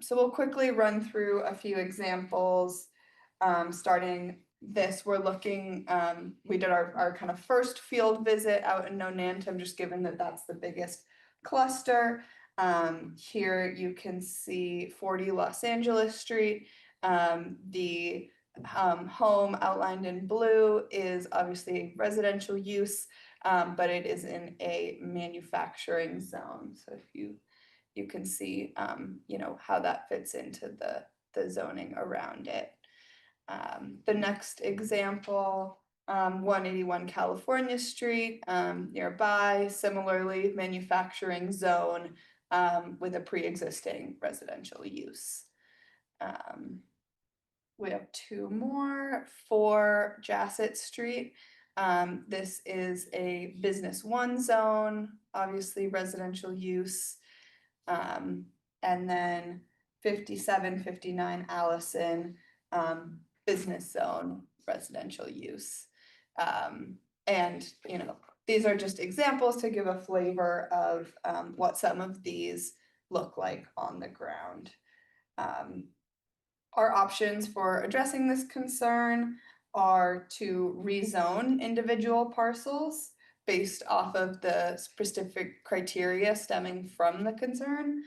So we'll quickly run through a few examples. Starting this, we're looking, we did our kind of first field visit out in Nonantum, just given that that's the biggest cluster. Here you can see 40 Los Angeles Street. The home outlined in blue is obviously residential use, but it is in a manufacturing zone. So if you can see, you know, how that fits into the zoning around it. The next example, 181 California Street, nearby, similarly manufacturing zone with a pre-existing residential use. We have 2 more, 4 Jassett Street. This is a business 1 zone, obviously residential use. And then 5759 Allison, business zone, residential use. And, you know, these are just examples to give a flavor of what some of these look like on the ground. Our options for addressing this concern are to rezone individual parcels based off of the specific criteria stemming from the concern.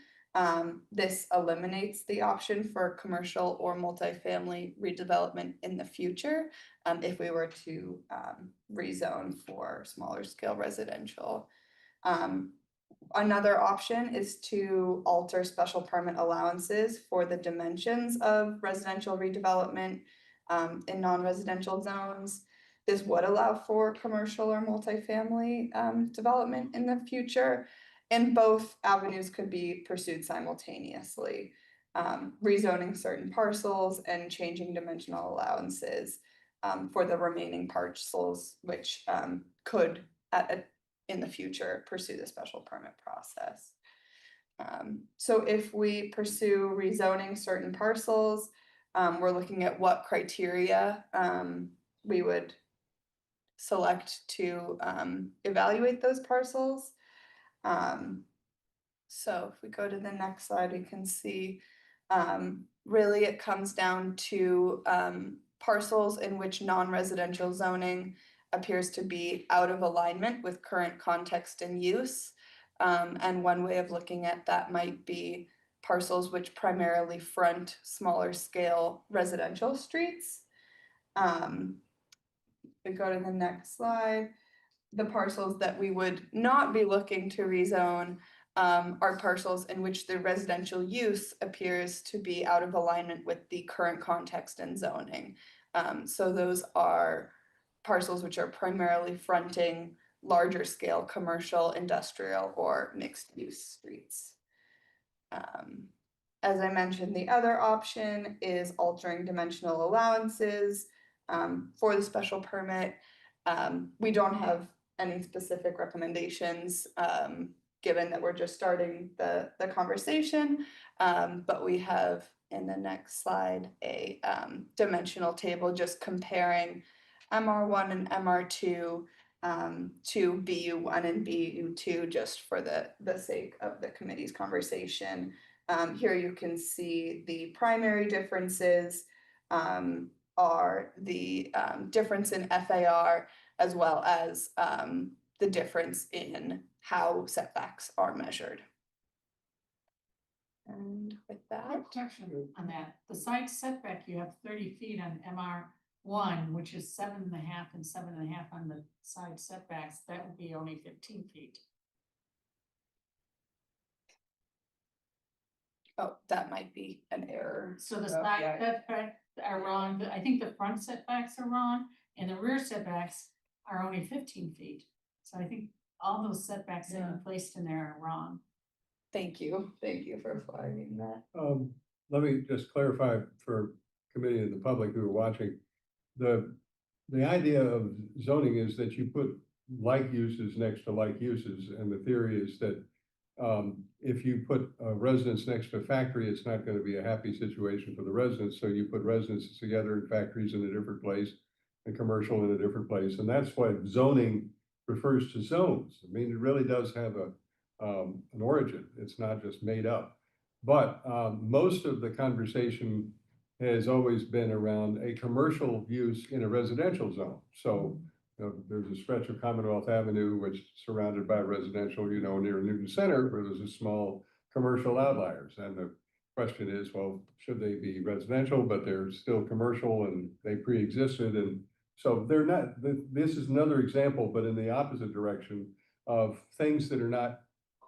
This eliminates the option for commercial or multifamily redevelopment in the future if we were to rezone for smaller scale residential. Another option is to alter special permit allowances for the dimensions of residential redevelopment in non-residential zones. This would allow for commercial or multifamily development in the future, and both avenues could be pursued simultaneously. Rezoning certain parcels and changing dimensional allowances for the remaining parcels, which could in the future pursue the special permit process. So if we pursue rezoning certain parcels, we're looking at what criteria, we would select to, evaluate those parcels. So if we go to the next slide, we can see, really it comes down to, parcels in which non-residential zoning appears to be out of alignment with current context and use. And one way of looking at that might be parcels which primarily front smaller scale residential streets. We go to the next slide. The parcels that we would not be looking to rezone, are parcels in which the residential use appears to be out of alignment with the current context and zoning. So those are parcels which are primarily fronting larger scale commercial, industrial, or mixed use streets. As I mentioned, the other option is altering dimensional allowances, for the special permit. We don't have any specific recommendations, given that we're just starting the conversation. But we have in the next slide a, dimensional table just comparing MR1 and MR2, to BU1 and BU2, just for the sake of the committee's conversation. Here you can see the primary differences, are the, difference in FAR, as well as, the difference in how setbacks are measured. And with that, Question on that, the side setback, you have 30 feet on MR1, which is 7.5 and 7.5 on the side setbacks, that would be only 15 feet. oh, that might be an error. So the Oh, side yeah. setbacks are wrong, I think the front setbacks are wrong, and the rear setbacks are only 15 feet. So I think all those setbacks that are placed in there are wrong. Thank you for flagging that. Let me just clarify for committee and the public who are watching. The idea of zoning is that you put like uses next to like uses, and the theory is that if you put a residence next to a factory, it's not going to be a happy situation for the residents. So you put residences together and factories in a different place and commercial in a different place. And that's why zoning refers to zones. I mean, it really does have an origin. It's not just made up. But most of the conversation has always been around a commercial use in a residential zone. So there's a stretch of Commonwealth Avenue, which is surrounded by residential, near Newton Center, where there's a small commercial outliers. And the question is, well, should they be residential, but they're still commercial and they pre-existed? And so they're not, this is another example, but in the opposite direction of things that are not,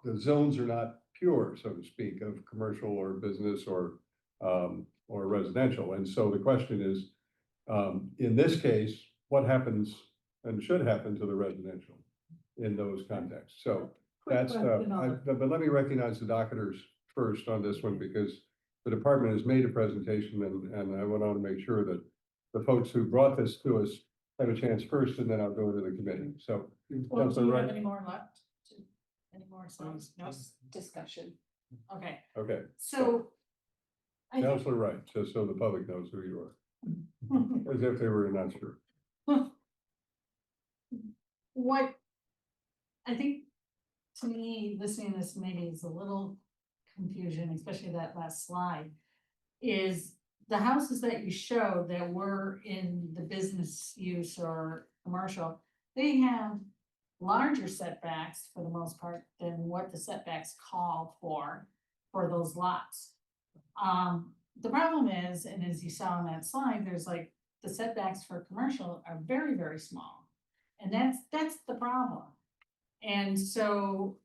the zones are not pure, so to speak, of commercial or business or residential. And so the question is, in this case, what happens and should happen to the residential in those contexts? So that's, but let me recognize the docketers first on this one, because the department has made a presentation, and I want to make sure that the folks who brought this to us have a chance first, and then I'll go to the committee. So, Well, do Councilor you Wright. have any more left? Any more slides? No, Discussion. okay, Okay, so. I think Councilor Wright, just so the public knows who you are, as if they were not sure. what I think, to me, listening to this maybe is a little confusion, especially that last slide, is the houses that you showed that were in the business use or commercial, they have larger setbacks for the most part than what the setbacks call for those lots. The problem is, and as you saw on that slide, there's like the setbacks for commercial are very, very small. And that's the problem. And so,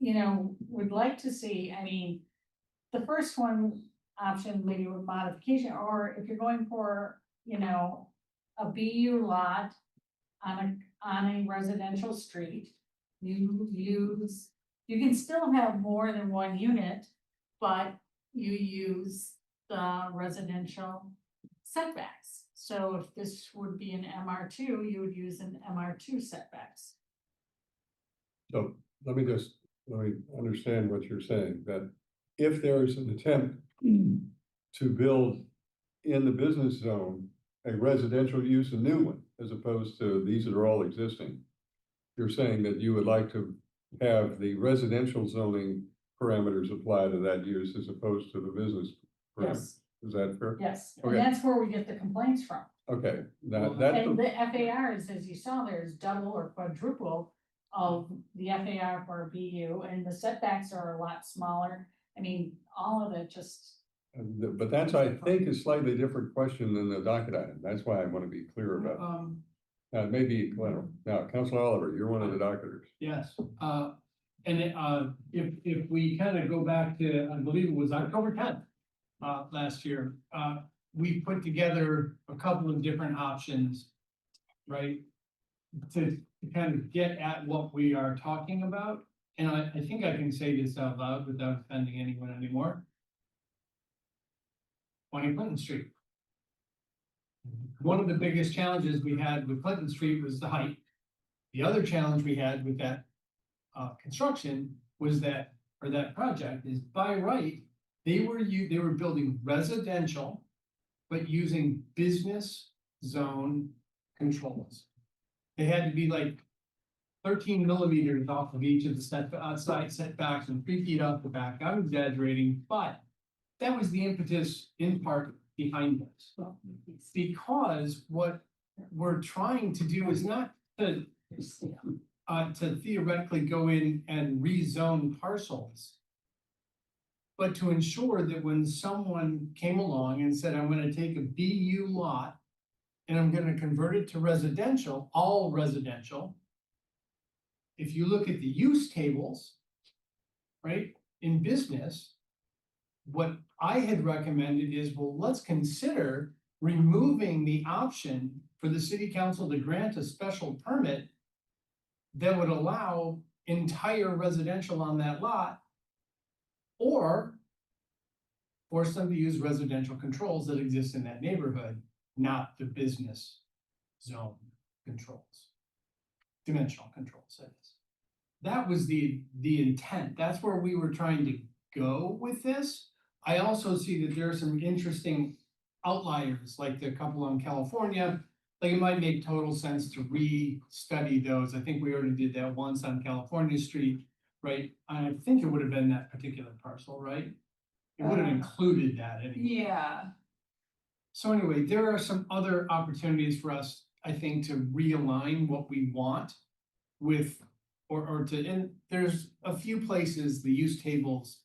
we'd like to see, I mean, the first one option, maybe with modification, or if you're going for, a BU lot on a residential street, you can still have more than one unit, but you use the residential setbacks. So if this would be an MR2, you would use an MR2 setbacks. So let me just let me understand what you're saying, that if there's an attempt to build in the business zone, a residential use, a new one, as opposed to these that are all existing, you're saying that you would like to have the residential zoning parameters apply to that use as opposed to the business parameters. Yes, Is that fair? yes, and Okay. that's where we get the complaints from. Okay, that's, And the FARs, as you saw, there's double or quadruple of the FAR for a BU, and the setbacks are a lot smaller. I mean, all of it just, but that's, I think, a slightly different question than the docket item. That's why I want to be clear about it. Now, it may be, well, now, Councilor Oliver, you're one of the docketers. Yes, if we kind of go back to, I believe it was October 10th, last year, we put together a couple of different options, right? To kind of get at what we are talking about, and I think I can say this out loud without offending anyone anymore. 20 Clinton Street. One of the biggest challenges we had with Clinton Street was the height. The other challenge we had with that construction was that, or that project, is by right, they were building residential, but using business zone controls. They had to be like 13 millimeters off of each of the outside setbacks and 3 feet off the back. I'm exaggerating, but that was the impetus in part behind this. Because what we're trying to do is not to theoretically go in and rezone parcels, but to ensure that when someone came along and said, I'm gonna take a BU lot and I'm gonna convert it to residential, all residential. If you look at the use tables, right, in business, what I had recommended is, well, let's consider removing the option for the city council to grant a special permit that would allow entire residential on that lot, or force them to use residential controls that exist in that neighborhood, not the business zone controls, dimensional controls, that is. That was the intent. That's where we were trying to go with this. I also see that there are some interesting outliers, like the couple on California. Like, it might make total sense to re-study those. I think we already did that once on California Street, right? I think it would have been that particular parcel, right? It would have included that anyway. Yeah, So anyway, there are some other opportunities for us, I think, to realign what we want with, and there's a few places, the use tables,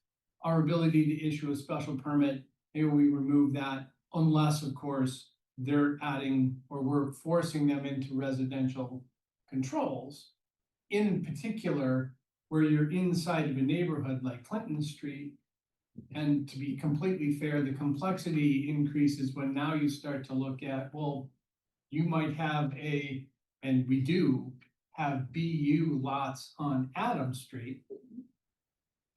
our ability to issue a special permit, maybe we remove that, unless, of course, they're adding, or we're forcing them into residential controls. In particular, where you're inside of a neighborhood like Clinton Street. And to be completely fair, the complexity increases when now you start to look at, well, you might have and we do have BU lots on Adams Street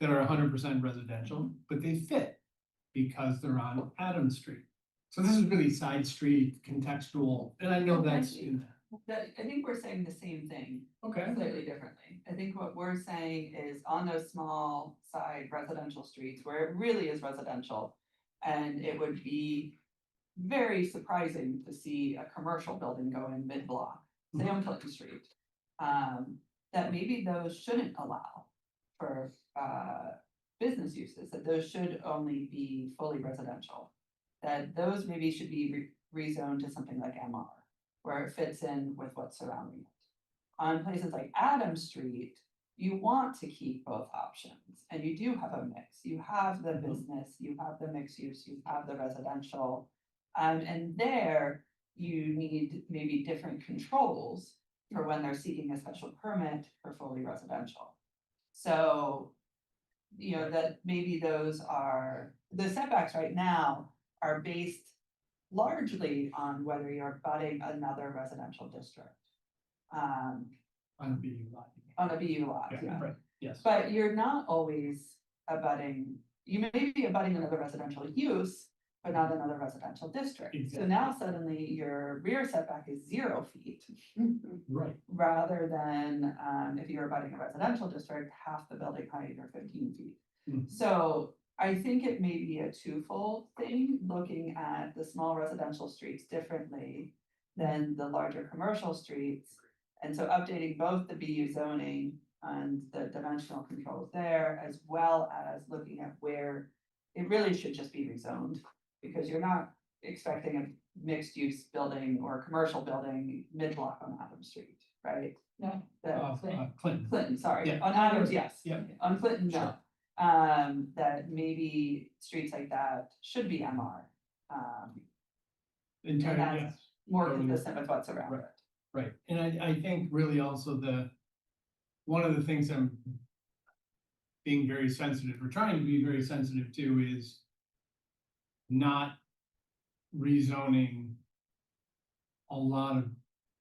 that are 100% residential, but they fit because they're on Adams Street. So this is really side street contextual, and I know that's in that, I think we're saying the same thing. Okay. Slightly differently. I think what we're saying is on those small side residential streets where it really is residential. And it would be very surprising to see a commercial building go in mid-block, say on Clinton Street. That maybe those shouldn't allow for business uses, that those should only be fully residential. That those maybe should be rezoned to something like MR, where it fits in with what's surrounding it. On places like Adams Street, you want to keep both options, and you do have a mix. You have the business, you have the mixed use, you have the residential. And there you need maybe different controls for when they're seeking a special permit for fully residential. So, you know, that maybe those are, the setbacks right now are based largely on whether you're abutting another residential district. on a BU lot. On a BU lot, yeah. Right, yes. But you're not always abutting, you may be abutting another residential use, but not another residential district. So Exactly. now suddenly your rear setback is 0 feet. Right. Rather than, if you're abutting a residential district, half the building height or 15 feet. Mhm. So I think it may be a twofold thing, looking at the small residential streets differently than the larger commercial streets. And so updating both the BU zoning and the dimensional controls there, as well as looking at where it really should just be rezoned. Because you're not expecting a mixed use building or a commercial building mid-block on Adams Street, right? No. Clinton. Clinton, sorry, Yeah. on Adams, yes. Yeah. On Clinton, no. Sure. That maybe streets like that should be MR. Entirely, And yes. that's more Totally. consistent with what's around Right. it. Right, and I think really also one of the things I'm being very sensitive, or trying to be very sensitive to is not rezoning a lot of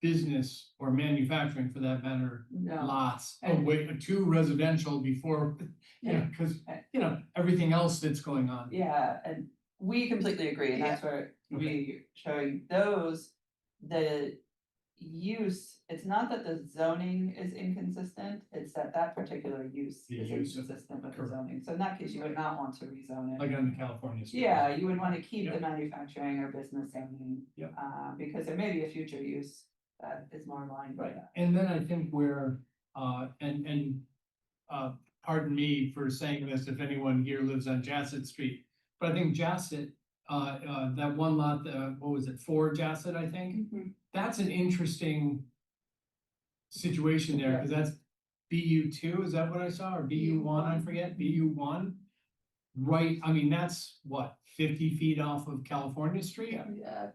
business or manufacturing for that matter, No, lots And- away to residential before, you know, because, you know, everything else that's going on. yeah, and we completely agree, and that's where we showing those, the use, it's not that the zoning is inconsistent, it's that that particular use The is use of- inconsistent with the correct. zoning, so in that case, you would not want to rezone it. Like on the California. street. Yeah, you would want to keep the Yep. manufacturing or business zoning. Yep. Because there may be a future use that is more in line with Right, that. and then I think where, pardon me for saying this, if anyone here lives on Jassett Street, but I think Jassett, that one lot, what was it, 4 Jassett, I think? Mhm. That's an interesting situation there, because that's BU2, is that what I saw, or BU1, I forget, BU1? Right, I mean, that's what, 50 feet off of California Street? Yeah,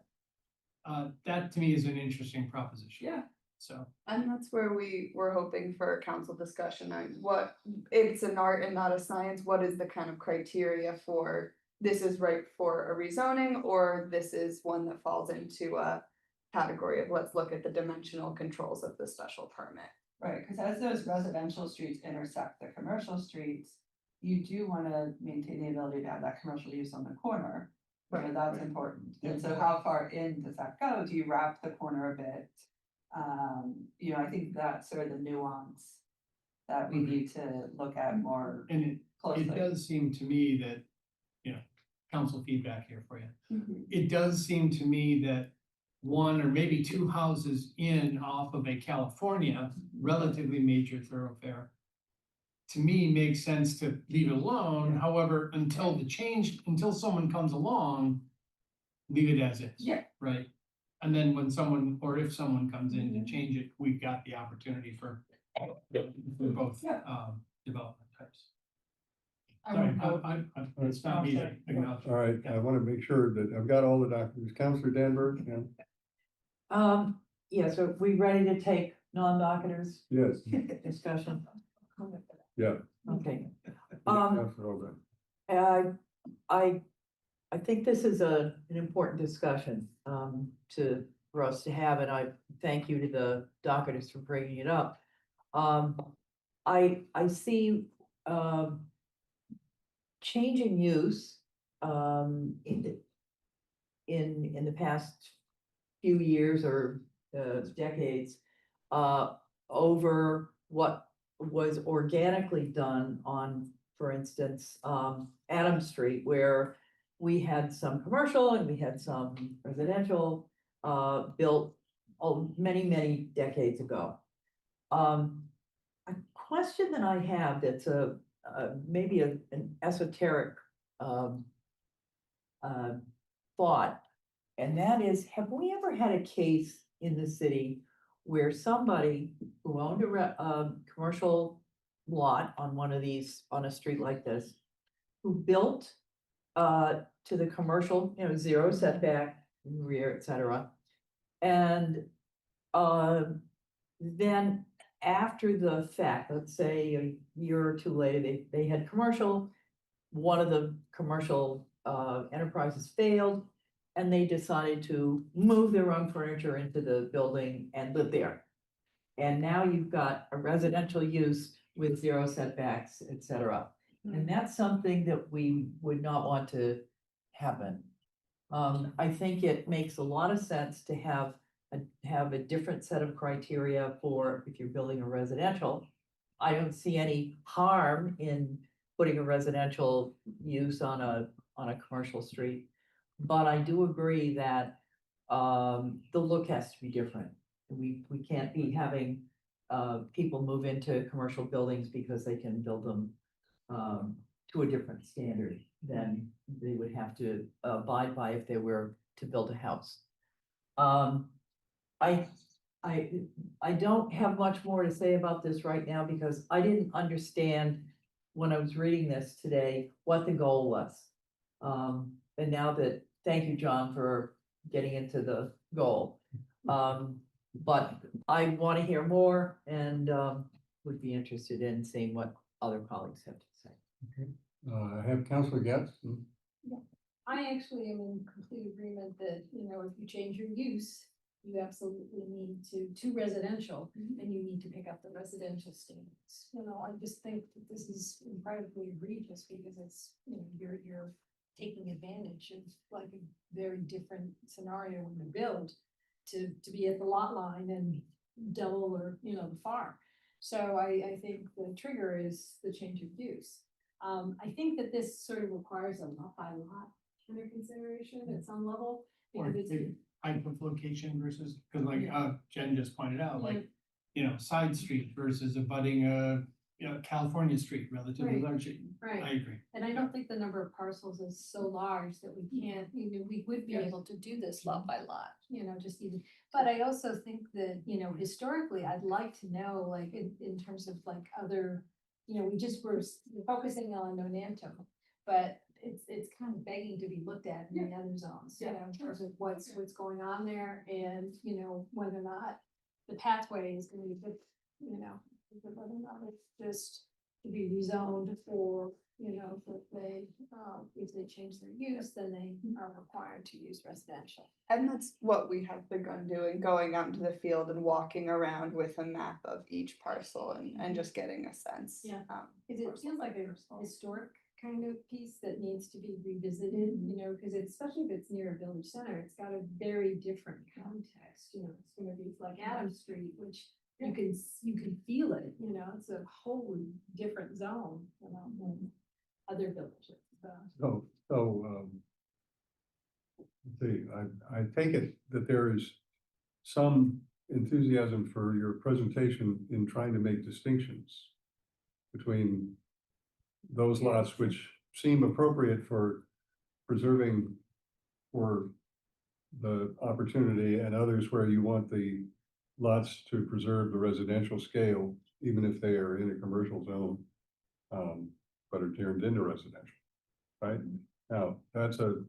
That to me is an interesting proposition. yeah. So, And that's where we were hoping for a council discussion on what, it's an art and not a science, what is the kind of criteria for this is right for a rezoning, or this is one that falls into a category of let's look at the dimensional controls of the special permit. Right, because as those residential streets intersect the commercial streets, you do want to maintain the ability to have that commercial use on the corner. So that's important. And so how far in does that go? Do you wrap the corner a bit? You know, I think that's sort of the nuance that we need to look at more and it closely. does seem to me that, you know, council feedback here for you. Mhm. It does seem to me that one or maybe 2 houses in off of a California relatively major thoroughfare, to me, makes sense to leave it alone. However, until someone comes along, leave it as is. Yeah. Right? And then when someone, or if someone comes in to change it, we've got the opportunity for both, Yeah. development types. I Sorry, would vote- it's not me that acknowledged. All right, I want to make sure that I've got all the documents. Counselor Danberg, Yeah, so we ready to take non-docketers yes, discussion? yeah. Okay. Counselor Holbrook. I think this is an important discussion, for us to have, and I thank you to the docketers for bringing it up. I see, changing use, in the past few years or, decades, over what was organically done on, for instance, Adams Street, where we had some commercial and we had some residential, built, many, many decades ago. A question that I have that's maybe an esoteric, thought, and that is, have we ever had a case in the city where somebody who owned a commercial lot on one of these, on a street like this, who built to the commercial, 0 setback, rear, et cetera, and then after the fact, let's say a year or 2 later, they had commercial, one of the commercial enterprises failed, and they decided to move their own furniture into the building and live there. And now you've got a residential use with 0 setbacks, et cetera. And that's something that we would not want to happen. I think it makes a lot of sense to have a different set of criteria for if you're building a residential. I don't see any harm in putting a residential use on a commercial street. But I do agree that, the look has to be different. We can't be having, people move into commercial buildings because they can build them, to a different standard than they would have to abide by if they were to build a house. I don't have much more to say about this right now because I didn't understand when I was reading this today, what the goal was. And now that, thank you, John, for getting into the goal. But I want to hear more and, would be interested in seeing what other colleagues have to say. I have Counselor Getz. I actually am in complete agreement that, you know, if you change your use, you absolutely need to residential, and you need to pick up the residential standards. You know, I just think that this is incredibly egregious because it's, you know, you're taking advantage of like a very different scenario in the build to be at the lot line and double or, you know, the farm. So I think the trigger is the change of use. I think that this sort of requires a lot by lot under consideration at some level. Or Because it's, type of location versus, because like, Jen just pointed out, Yeah. like, you know, side street versus abutting you know, California street, relatively Right. large. Right. I agree. And I don't think the number of parcels is so large that we can't, you know, we would be Yes. able to do this lot by lot, you know, just even. But I also think that, you know, historically, I'd like to know, like, in terms of like other, you know, we're focusing on Nonanto, but it's kind of begging to be looked at in the other zones, you know, in terms of what's going on there and, you know, whether or not the pathway is gonna be good, you know, whether or not it's just to be rezoned for, you know, if they change their use, then they are required to use residential. And that's what we have begun doing, going out into the field and walking around with a map of each parcel and just getting a sense. Yeah. for It feels like a parcel. historic kind of piece that needs to be revisited, you know, because especially if it's near a village center, it's got a very different context, you know, it's gonna be like Adams Street, which you can feel it, you know, it's a wholly different zone, you know, than other villages, so. Let's see, I take it that there is some enthusiasm for your presentation in trying to make distinctions between those lots which seem appropriate for preserving for the opportunity and others where you want the lots to preserve the residential scale, even if they are in a commercial zone, but are turned into residential, right? Now, that's a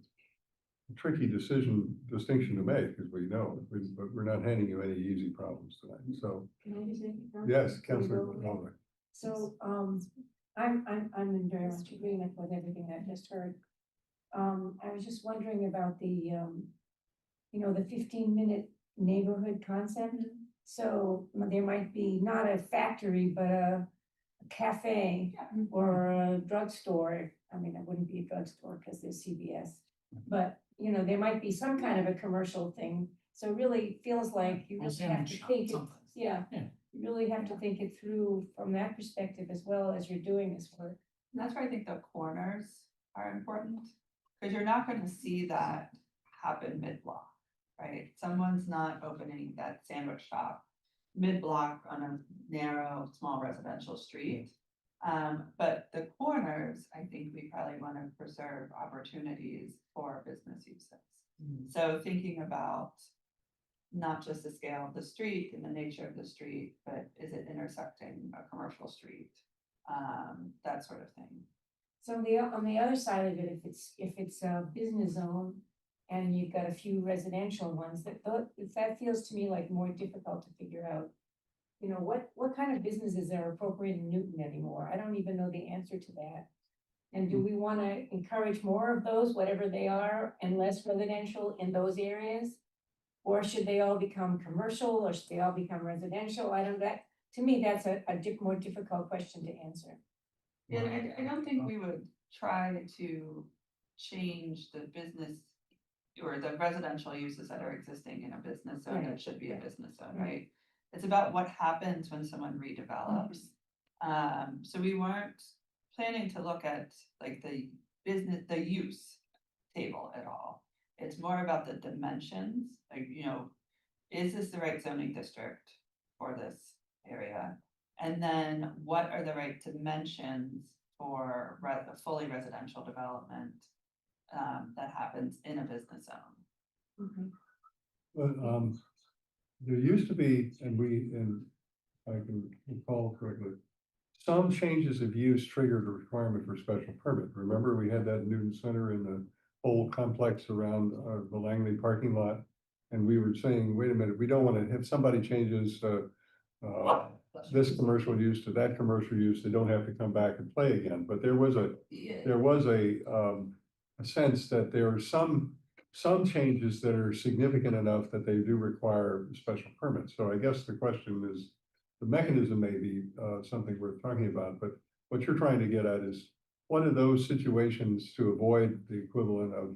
tricky distinction to make, as we know, but we're not handing you any easy problems tonight, so, Can I just make a comment? yes, Councilor Can we go? Mulder. So, I'm in very much agreement with everything I just heard. I was just wondering about the, you know, the 15-minute neighborhood concept. So there might be not a factory, but a cafe or a drugstore. I mean, it wouldn't be a drugstore because there's CVS. But, you know, there might be some kind of a commercial thing. So it really feels like you really have to think it, yeah. You really have to think it through from that perspective as well as you're doing this work. And that's where I think the corners are important, because you're not gonna see that happen mid-block, right? Someone's not opening that sandwich shop mid-block on a narrow, small residential street. But the corners, I think we probably wanna preserve opportunities for business uses. So thinking about not just the scale of the street and the nature of the street, but is it intersecting a commercial street? That sort of thing. So on the other side of it, if it's a business zone and you've got a few residential ones, that feels to me like more difficult to figure out. You know, what kind of businesses are appropriate in Newton anymore? I don't even know the answer to that. And do we want to encourage more of those, whatever they are, and less residential in those areas? Or should they all become commercial, or should they all become residential? To me, that's a more difficult question to answer. Yeah, I don't think we would try to change the business or the residential uses that are existing in a business zone, Right, that should be a yeah, business zone, right. right? It's about what happens when someone redevelops. So we weren't planning to look at like the business, the use table at all. It's more about the dimensions, like, is this the right zoning district for this area? And then what are the right dimensions for a fully residential development that happens in a business zone? But, there used to be, and if I can recall correctly, some changes of use triggered a requirement for special permit. Remember, we had that in Newton Center in the whole complex around, the Langley parking lot. And we were saying, wait a minute, we don't want to, if somebody changes, this commercial use to that commercial use, they don't have to come back and play again. But there was a sense that there are some changes that are significant enough that they do require a special permit. So I guess the question is, the mechanism may be something worth talking about, but what you're trying to get at is one of those situations to avoid the equivalent of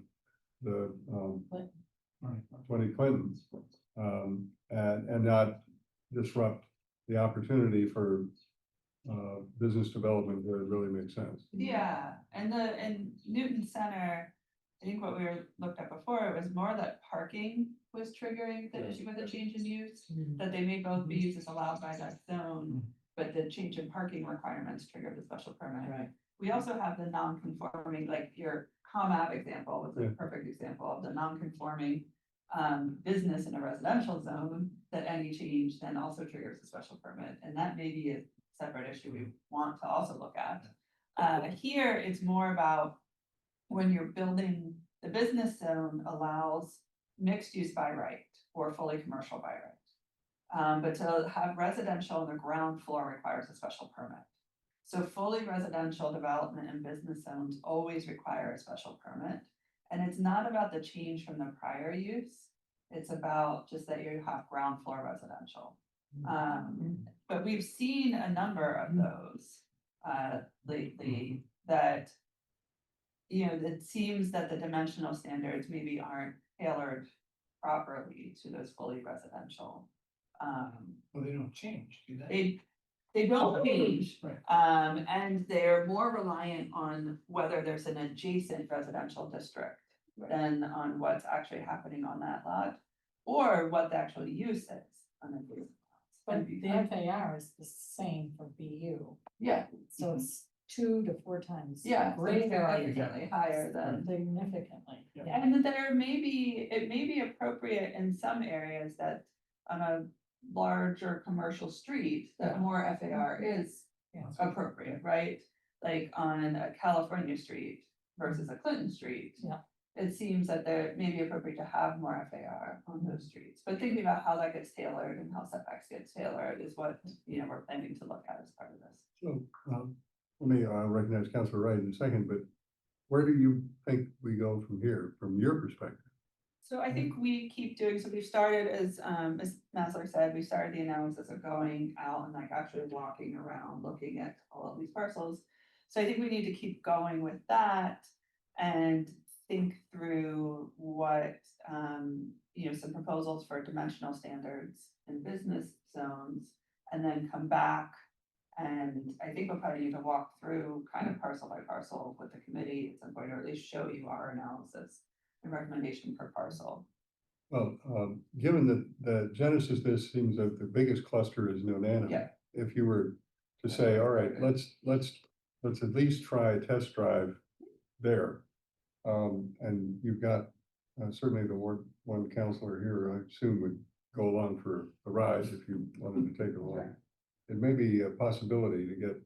the 20 Clintons, and not disrupt the opportunity for business development where it really makes sense. Yeah, and Newton Center, I think what we looked at before, it was more that parking was triggering the issue with the change in use. That they may both be uses allowed by that zone, but the change in parking requirements triggered the special permit. Right. We also have the non-conforming, like your ComAv example was a Yeah. perfect example of the non-conforming business in a residential zone, that any change then also triggers a special permit, and that may be a separate issue we want to also look at. Here, it's more about when you're building, the business zone allows mixed use by right or fully commercial by right. But to have residential on the ground floor requires a special permit. So fully residential development and business zones always require a special permit. And it's not about the change from the prior use. It's about just that you have ground floor residential. But we've seen a number of those lately that, it seems that the dimensional standards maybe aren't tailored properly to those fully residential. Well, they don't change, do they? They don't change. Right. And they're more reliant on whether there's an adjacent residential district than on what's actually happening on that lot, or what the actual use is on the adjacent lots. But And the FAR is the same for BU, Yeah, so it's 2 to 4 times. yeah, greater, significantly higher than. Significantly, yeah. And it may be appropriate in some areas that on a larger commercial street, that more FAR is Yeah. appropriate, right? Like on a California street versus a Clinton street. Yeah. It seems that there may be appropriate to have more FAR on those streets, but thinking about how that gets tailored and how setbacks get tailored is what, we're planning to look at as part of this. So, let me recognize Councilor Wright in a second, but where do you think we go from here, from your perspective? So I think we keep doing, so we've started as Masler said, we started the analysis of going out and like actually walking around, looking at all of these parcels. So I think we need to keep going with that and think through what, some proposals for dimensional standards in business zones, and then come back. And I think we'll probably need to walk through kind of parcel by parcel with the committee at some point, or at least show you our analysis and recommendation per parcel. Well, given that the genesis, this seems that the biggest cluster is Nonanum. Yeah. If you were to say, all right, let's at least try a test drive there. And you've got certainly the one counselor here, I assume would go along for the ride if you wanted to take it along. It may be a possibility to get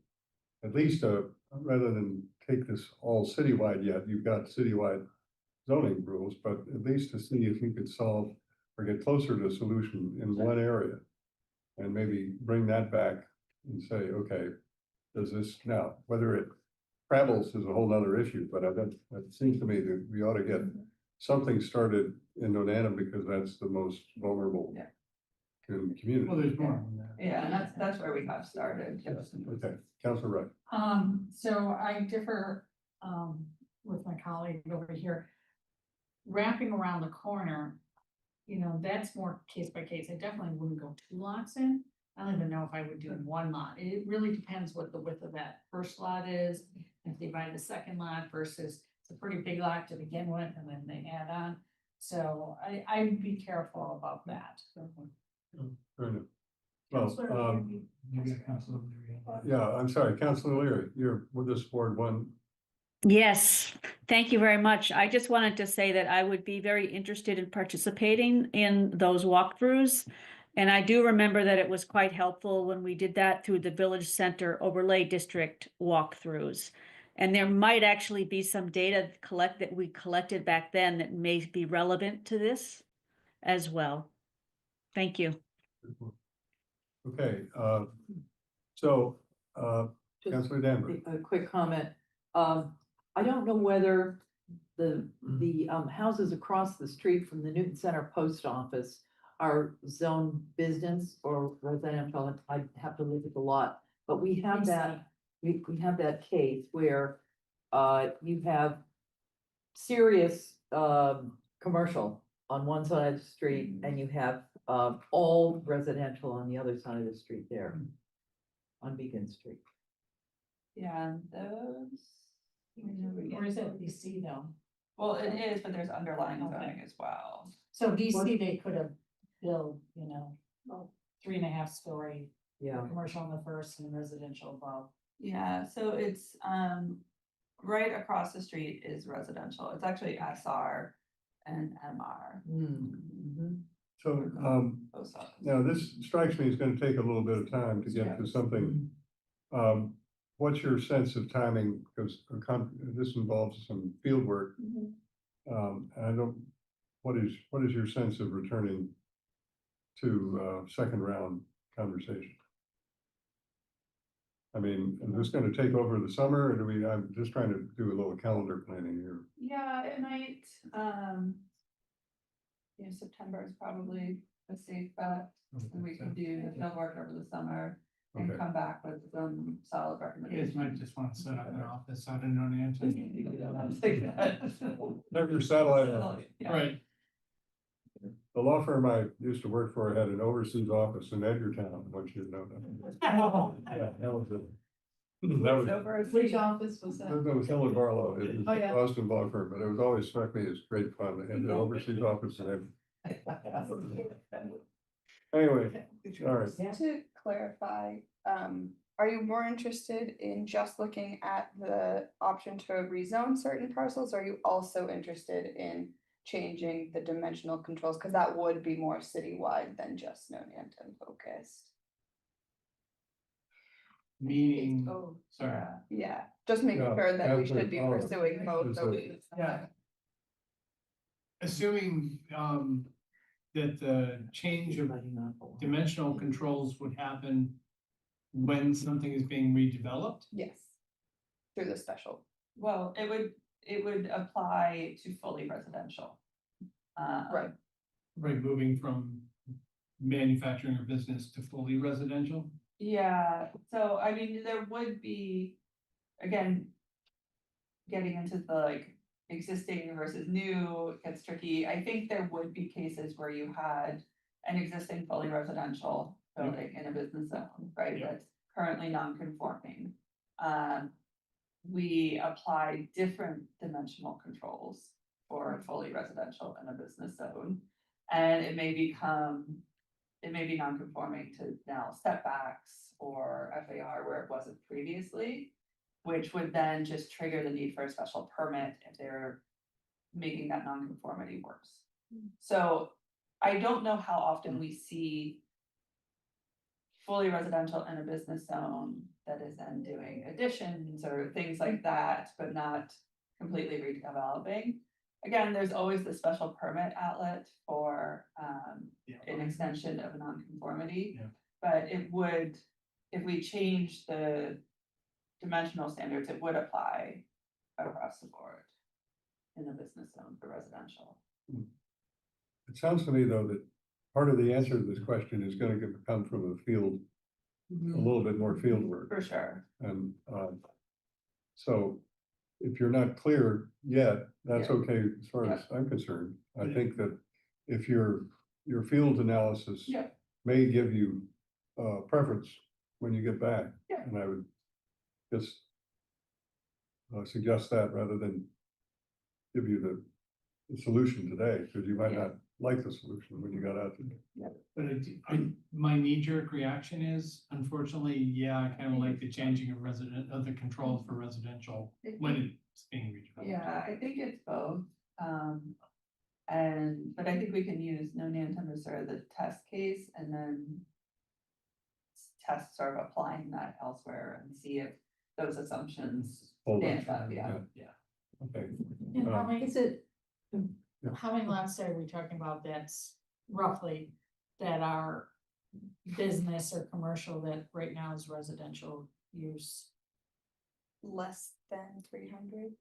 at least rather than take this all citywide yet, you've got citywide zoning rules, but at least to see if you could solve or get closer to a solution in one area. And maybe bring that back and say, okay, does this now, whether it travels is a whole nother issue, but it seems to me that we ought to get something started in Nonanum because that's the most vulnerable in the community. Well, there's more than that. Yeah, and that's where we got started. Okay, Councilor Wright. So I differ, with my colleague over here. wrapping around the corner, you know, that's more case by case. I definitely wouldn't go 2 lots in. I don't even know if I would do 1 lot. It really depends what the width of that first lot is. If they buy the second lot versus it's a pretty big lot to begin with and then they add on. So I'd be careful about that. Fair enough. Well, Counselor, yeah, I'm sorry, Councilor Leary, you're with this board one. Yes, thank you very much. I just wanted to say that I would be very interested in participating in those walkthroughs. And I do remember that it was quite helpful when we did that through the Village Center Overlay District walkthroughs. And there might actually be some data that we collected back then that may be relevant to this as well. Thank you. Okay, so, Just Councilor Danbury. a quick comment. I don't know whether the houses across the street from the Newton Center Post Office are zone business or residential. I'd have to look at the lot, but we have that, we have that case where you have serious commercial on one side of the street and you have all residential on the other side of the street there on Beacon Street. Yeah, those. Or is it DC though? Well, it is, but there's underlying Okay. zoning as well. So DC, they could have built, you know, 3.5 story Yeah. commercial on the first and residential above. Yeah, so it's, right across the street is residential. It's actually SR and MR. Mhm. So, Post office. now this strikes me as gonna take a little bit of time to get to something. What's your sense of timing? Because this involves some field work. Mhm. And I don't, what is your sense of returning to, second round conversation? I mean, is this gonna take over the summer or I'm just trying to do a little calendar planning here. Yeah, it might, September is probably a safe bet. And we can do the field work over the summer and Okay. come back with some solid You guys recommendations. might just want to set up an office. I don't know the answer. Have your satellite. Yeah. Right. The law firm I used to work for had an overseas office in Edgartown, once you know that. Yeah, that was it. That was, Over. Which office was that? that was Helen Barlow, it was Oh, yeah. Boston law firm, but it was always struck me as great fun, they had the overseas office and anyway, all right. To clarify, are you more interested in just looking at the option to rezone certain parcels? Or are you also interested in changing the dimensional controls? Cause that would be more citywide than just Northampton focused. Meaning, Oh, sorry. Yeah, just making Yeah, sure that we absolutely. should be Oh, pursuing both of absolutely. these. Yeah. Assuming that the change of dimensional controls would happen when something is being redeveloped. Yes. Through the special. Well, it would apply to fully residential. Right. Right, moving from manufacturing or business to fully residential. Yeah, so I mean, there would be, again. Getting into the like existing versus new gets tricky. I think there would be cases where you had an existing fully residential building in a business zone, right? Yeah. That's currently non-conforming. We apply different dimensional controls for fully residential in a business zone. And it may be non-conforming to now setbacks or FAR where it wasn't previously. Which would then just trigger the need for a special permit if they're making that non-conformity worse. So I don't know how often we see fully residential in a business zone that is then doing additions or things like that, but not completely redeveloping. Again, there's always the special permit outlet for an extension of non-conformity. Yeah. But it would, if we change the dimensional standards, it would apply across the board in the business zone for residential. It sounds to me though that part of the answer to this question is gonna come from the field, a little bit more field work. For sure. And, so if you're not clear yet, that's Yeah. okay as far as I'm concerned. I think that if your field analysis Yeah. may give you preference when you get back. Yeah. And I would just suggest that rather than give you the solution today, because you might Yeah. not like the solution when you got out there. But my knee-jerk reaction is, unfortunately, yeah, I kind of like the changing of the controls for residential when it's being redeveloped. Yeah, I think it's both. But I think we can use no Nantucket as sort of the test case and then test sort of applying that elsewhere and see if those assumptions Hold stand on. up, yeah. Okay. And how Um, many, Is it, how many lots are we talking about that's roughly that are business or commercial that right now is residential use? Less than 300.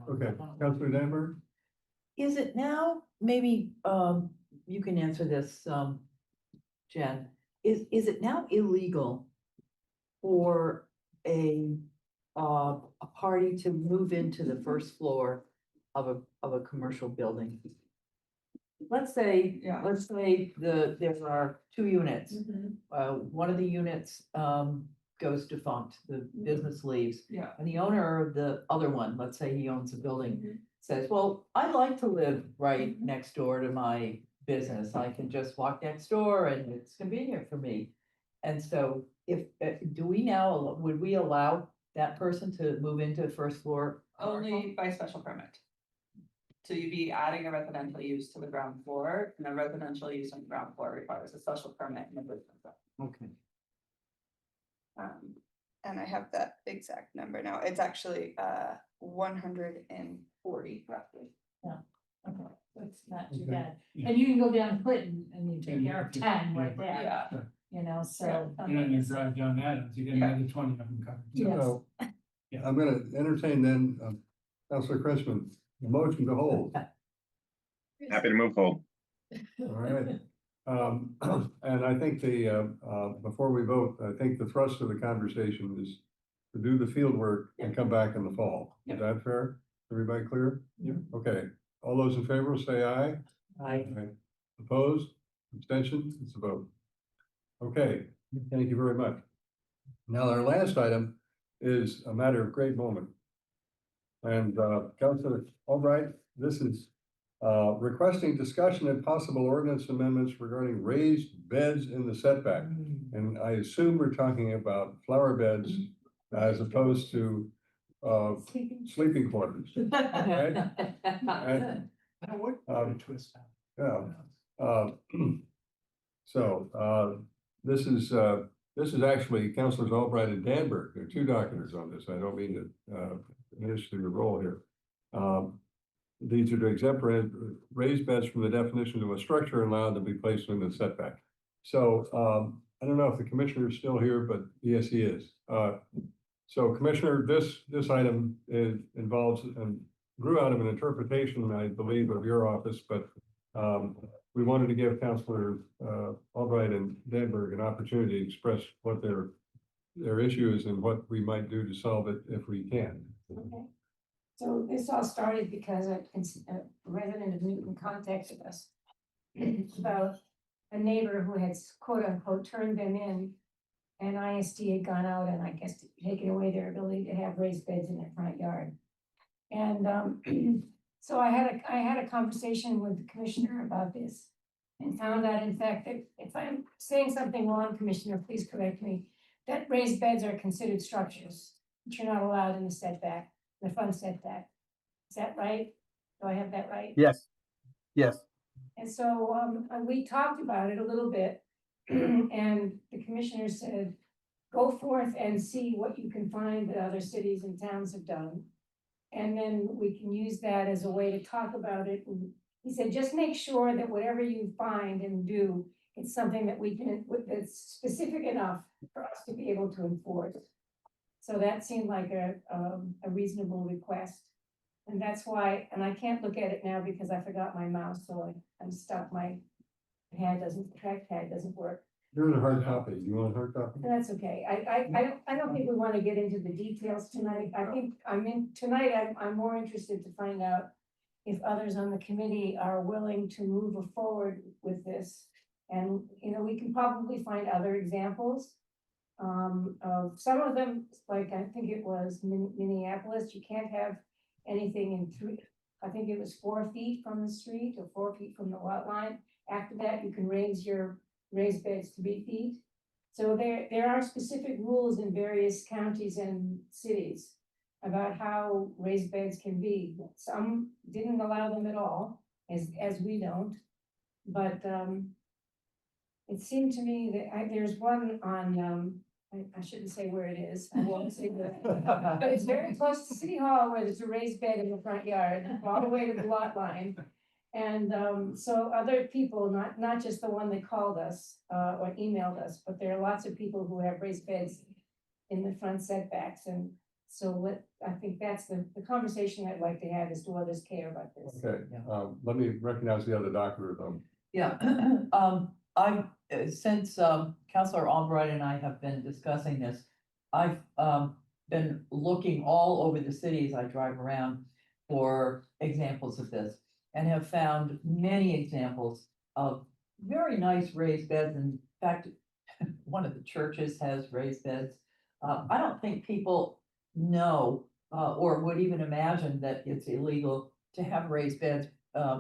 Okay, Councilor Danberg? is it now, maybe, you can answer this, Jen, is it now illegal for a party to move into the first floor of a commercial building? Let's say, Yeah. there are 2 units. One of the units, goes defunct, the business leaves. Yeah. And the owner of the other one, let's say he owns a building, says, well, I'd like to live right next door to my business. I can just walk next door and it's convenient for me. And so if, would we allow that person to move into first floor? Only by special permit. So you'd be adding a residential use to the ground floor, and a residential use on the ground floor requires a special permit in the business zone. Okay. And I have that exact number now. It's actually 140 roughly. Okay, that's not too Okay. bad. Yeah. And you can go down Clinton and you take And care of you- 10 right Yeah. there, you know, so. You know, you drive down Adams, you get Yeah. another 20 of them covered. Yes. So, Yeah. I'm gonna entertain then, Councilor Christman, the motion to hold. Happy to move hold. All right. And I think before we vote, I think the thrust of the conversation is to do the field work and come back in the fall. Is that fair? Everybody clear? Yeah. Okay, all those in favor will say aye. I, Opposed, abstention, it's a vote. Okay, thank you very much. Now, our last item is a matter of great moment. And Councilor Albright, this is requesting discussion and possible ordinance amendments regarding raised beds in the setback. And I assume we're talking about flower beds as opposed to sleeping quarters. Twist. Yeah. This is actually Councilors Albright and Danberg. There are 2 documents on this. I don't mean to diminish your role here. These are to exempt raised beds from the definition of a structure allowed to be placed in the setback. So I don't know if the commissioner is still here, but yes, he is. So Commissioner, this item involves and grew out of an interpretation, I believe, of your office, but we wanted to give Councilor Albright and Danberg an opportunity to express what their issue is and what we might do to solve it if we can. Okay. So this all started because a resident of Newton contacted us about a neighbor who had quote unquote turned them in. And ISD had gone out and I guess taken away their ability to have raised beds in their front yard. And so I had a conversation with the commissioner about this. And found out in fact that if I'm saying something wrong, Commissioner, please correct me, that raised beds are considered structures, which are not allowed in the setback, the front setback. Is that right? Do I have that right? Yes, yes. And so we talked about it a little bit. And the commissioner said, go forth and see what you can find that other cities and towns have done. And then we can use that as a way to talk about it. And he said, just make sure that whatever you find and do, it's something that we can, that's specific enough for us to be able to enforce. So that seemed like a reasonable request. And that's why, and I can't look at it now because I forgot my mouse, so I'm stuck, my trackpad doesn't work. Here's a hard copy. You want a hard copy? That's okay. I don't think we want to get into the details tonight. I think, tonight, I'm more interested to find out if others on the committee are willing to move forward with this. And, you know, we can probably find other examples. Of some of them, like I think it was Minneapolis, you can't have anything in 3, I think it was 4 feet from the street or 4 feet from the lot line. After that, you can raise your raised beds 3 feet. So there are specific rules in various counties and cities about how raised beds can be. Some didn't allow them at all, as we don't. But it seemed to me that there's one on, I shouldn't say where it is, I won't say that. But it's very close to City Hall where there's a raised bed in the front yard, all the way to the lot line. And so other people, not just the one that called us or emailed us, but there are lots of people who have raised beds in the front setbacks. And so I think that's the conversation I'd like to have, is do others care about this? Okay, let me recognize the other doctor though. Yeah, since Counselor Albright and I have been discussing this, I've been looking all over the cities I drive around for examples of this, and have found many examples of very nice raised beds. In fact, one of the churches has raised beds. I don't think people know or would even imagine that it's illegal to have raised beds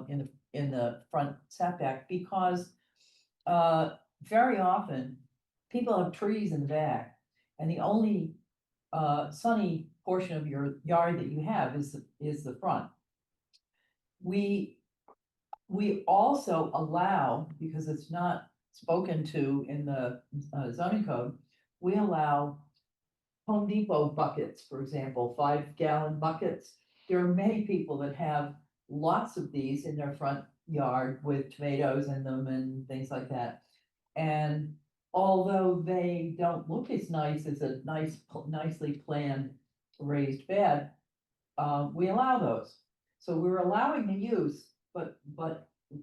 in the front setback, because very often people have trees in the back, and the only sunny portion of your yard that you have is the front. We also allow, because it's not spoken to in the zoning code, we allow Home Depot buckets, for example, 5-gallon buckets. There are many people that have lots of these in their front yard with tomatoes in them and things like that. And although they don't look as nice as a nicely planned raised bed, we allow those. So we're allowing the use, but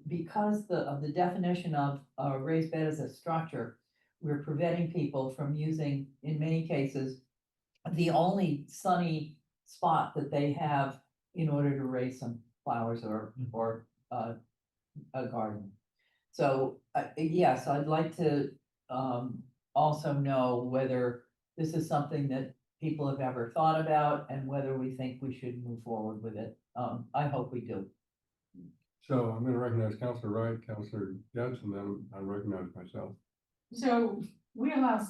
because of the definition of a raised bed as a structure, we're preventing people from using, in many cases, the only sunny spot that they have in order to raise some flowers or a garden. So yes, I'd like to also know whether this is something that people have ever thought about, and whether we think we should move forward with it. I hope we do. So I'm gonna recognize Counselor Wright, Counselor Getz, and then I recognize myself. So we allow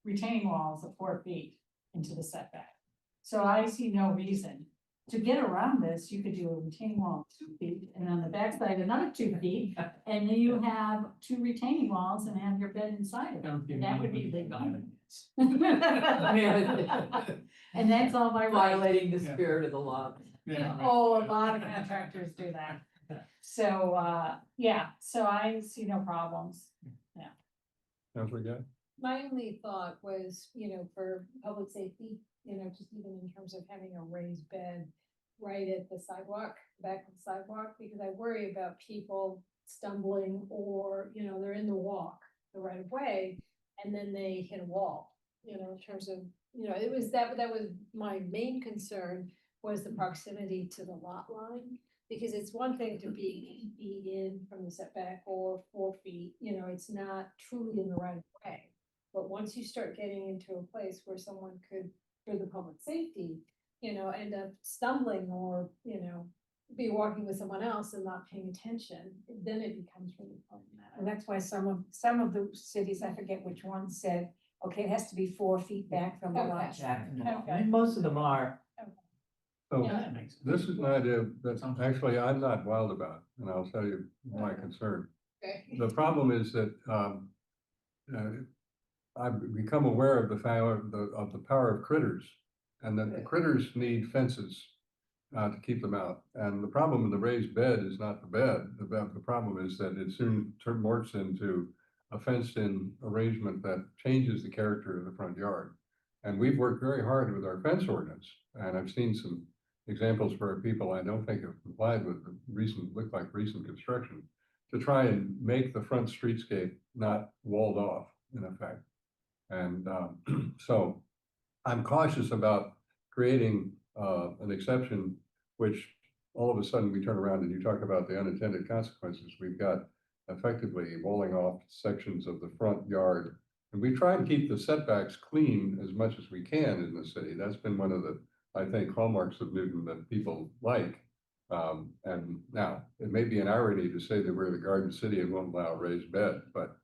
retaining walls of 4 feet into the setback. So I see no reason to get around this. You could do a retaining wall of 2 feet, and on the backside another 2 feet, and then you have 2 retaining walls and have your bed inside of it. That would be legal. And that's all by right. Violating the spirit of the law. Yeah. Oh, a lot of contractors do that. So, yeah, so I see no problems. Counselor Getz? My only thought was, for public safety, just even in terms of having a raised bed right at the sidewalk, back of the sidewalk, because I worry about people stumbling or, they're in the walk, the right of way, and then they hit a wall, in terms of, it was that was my main concern, was the proximity to the lot line. Because it's one thing to be in from the setback or 4 feet, it's not truly in the right of way. But once you start getting into a place where someone could, for the public safety, end up stumbling or, be walking with someone else and not paying attention, then it becomes really problematic. And that's why some of the cities, I forget which one, said, okay, it has to be 4 feet back from the lot. And most of them are. So Yeah. this is an idea that actually I'm not wild about, and I'll tell you my concern. Okay. The problem is that I've become aware of the power of critters, and that the critters need fences to keep them out. And the problem with the raised bed is not the bed. The problem is that it soon morphs into a fenced-in arrangement that changes the character of the front yard. And we've worked very hard with our fence ordinance, and I've seen some examples where people I don't think have complied with the recent construction, to try and make the front streetscape not walled off. in effect. And so I'm cautious about creating an exception, which all of a sudden we turn around and you talk about the unintended consequences. We've got effectively walling off sections of the front yard. And we try and keep the setbacks clean as much as we can in the city. That's been one of the, I think, hallmarks of Newton that people like. And now, it may be an irony to say that we're the garden city and won't allow raised bed, but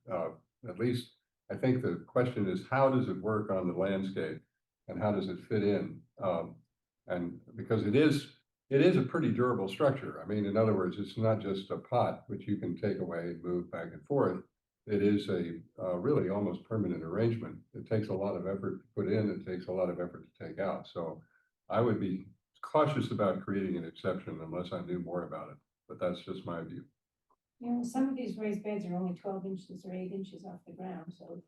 at least I think the question is, how does it work on the landscape? And how does it fit in? And because it is a pretty durable structure. I mean, in other words, it's not just a pot which you can take away and move back and forth. It is a really almost permanent arrangement. It takes a lot of effort to put in, it takes a lot of effort to take out. So I would be cautious about creating an exception unless I knew more about it, but that's just my view. You know, some of these raised beds are only 12 inches or 8 inches off the ground, so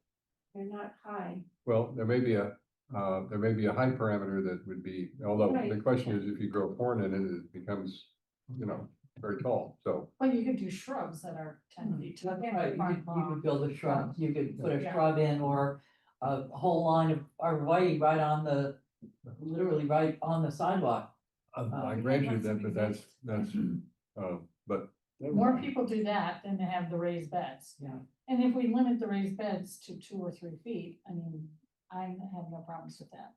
they're not high. Well, there may be a height parameter that would be, although the Right. question is if you grow corn in it, it becomes, you know, very tall, so. Well, you could do shrubs that are 10 feet. That's tall. right, you could build a shrub, you could put a Yeah. shrub in or a whole line of arborvitae right on the, literally right on the sidewalk. I grant you that, but that's, but. More people do that than to have the raised beds. Yeah. And if we limit the raised beds to 2 or 3 feet, I mean, I have no problems with that.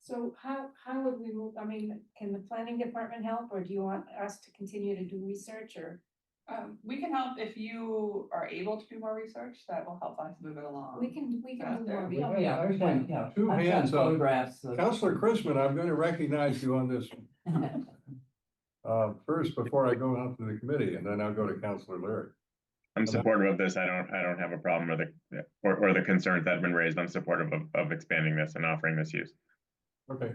So how would we move, I mean, can the planning department help, or do you want us to continue to do research, or? We can help if you are able to do more research, that will help us move it along. We can do more. Yeah, Oh, yeah, actually, right, yeah. two I've got hands up. photographs of- Counselor Chrisman, I'm going to recognize you on this first before I go out to the committee, and then I'll go to Counselor Larry. I'm supportive of this. I don't have a problem with it or the concerns that have been raised. I'm supportive of expanding this and offering this use. Okay.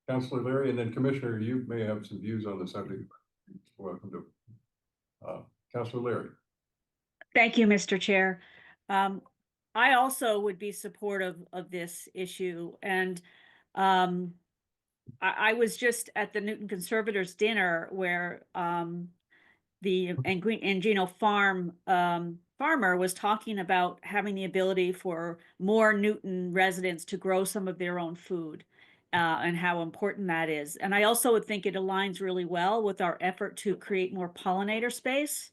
Counselor Larry, and then Commissioner, you may have some views on the subject. Welcome to Counselor Larry. Thank you, Mr. Chair. I also would be supportive of this issue, and I was just at the Newton Conservators dinner where the Angino Farm farmer was talking about having the ability for more Newton residents to grow some of their own food and how important that is. And I also would think it aligns really well with our effort to create more pollinator space.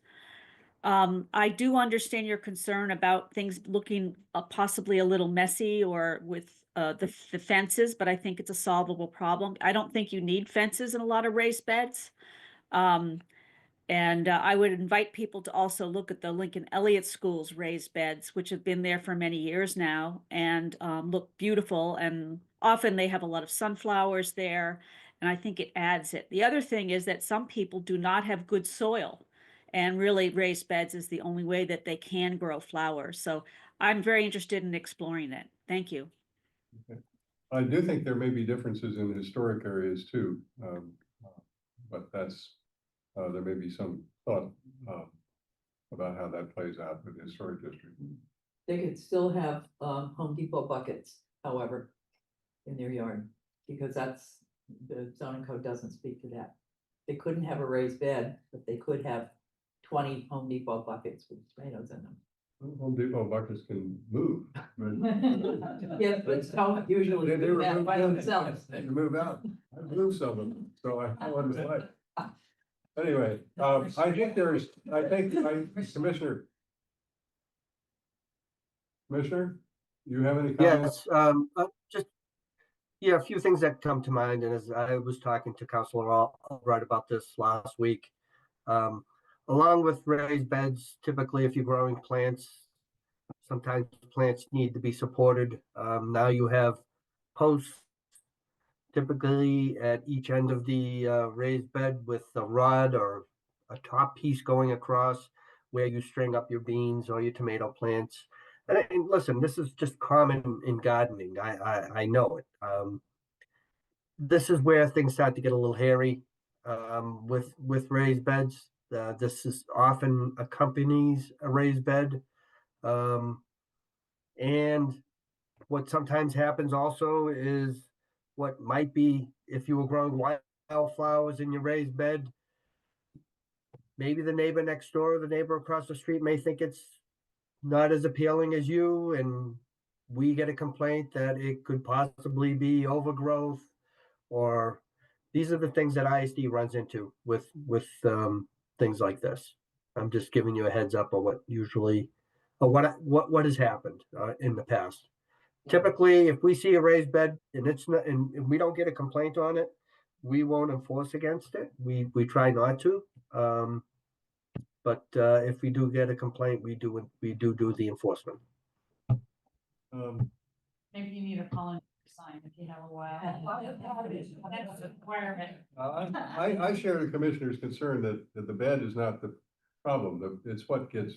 I do understand your concern about things looking possibly a little messy or with the fences, but I think it's a solvable problem. I don't think you need fences in a lot of raised beds. And I would invite people to also look at the Lincoln Elliott School's raised beds, which have been there for many years now and look beautiful. And often they have a lot of sunflowers there, and I think it adds it. The other thing is that some people do not have good soil, and really raised beds is the only way that they can grow flowers. So I'm very interested in exploring it. Thank you. Okay. I do think there may be differences in historic areas too, but that's there may be some thought about how that plays out with the historic district. They could still have Home Depot buckets, however, in their yard, because that's, the zoning code doesn't speak to that. They couldn't have a raised bed, but they could have 20 Home Depot buckets with tomatoes in them. Home Depot buckets can move. But Yeah, but don't usually they do were that by moved themselves. They move out. I moved some of them, so I know what it's like. Anyway, I think Commissioner, you have any comments? Yes, just, yeah, a few things that come to mind, and as I was talking to Councilor Albright about this last week. Along with raised beds, typically if you're growing plants, sometimes plants need to be supported. Now you have posts typically at each end of the raised bed with a rod or a top piece going across where you string up your beans or your tomato plants. And listen, this is just common in gardening. I know it. This is where things start to get a little hairy with raised beds. This is often accompanies a raised bed. And what sometimes happens also is what might be, if you were growing wildflowers in your raised bed, maybe the neighbor next door, the neighbor across the street may think it's not as appealing as you and we get a complaint that it could possibly be overgrowth, or these are the things that ISD runs into with things like this. I'm just giving you a heads up on what usually, or what has happened in the past. Typically, if we see a raised bed and it's not, and we don't get a complaint on it, we won't enforce against it. We try not to. But if we do get a complaint, we do the enforcement. Maybe you need a pollen sign if you have a while. That's a requirement. I share the commissioner's concern that the bed is not the problem, it's what gets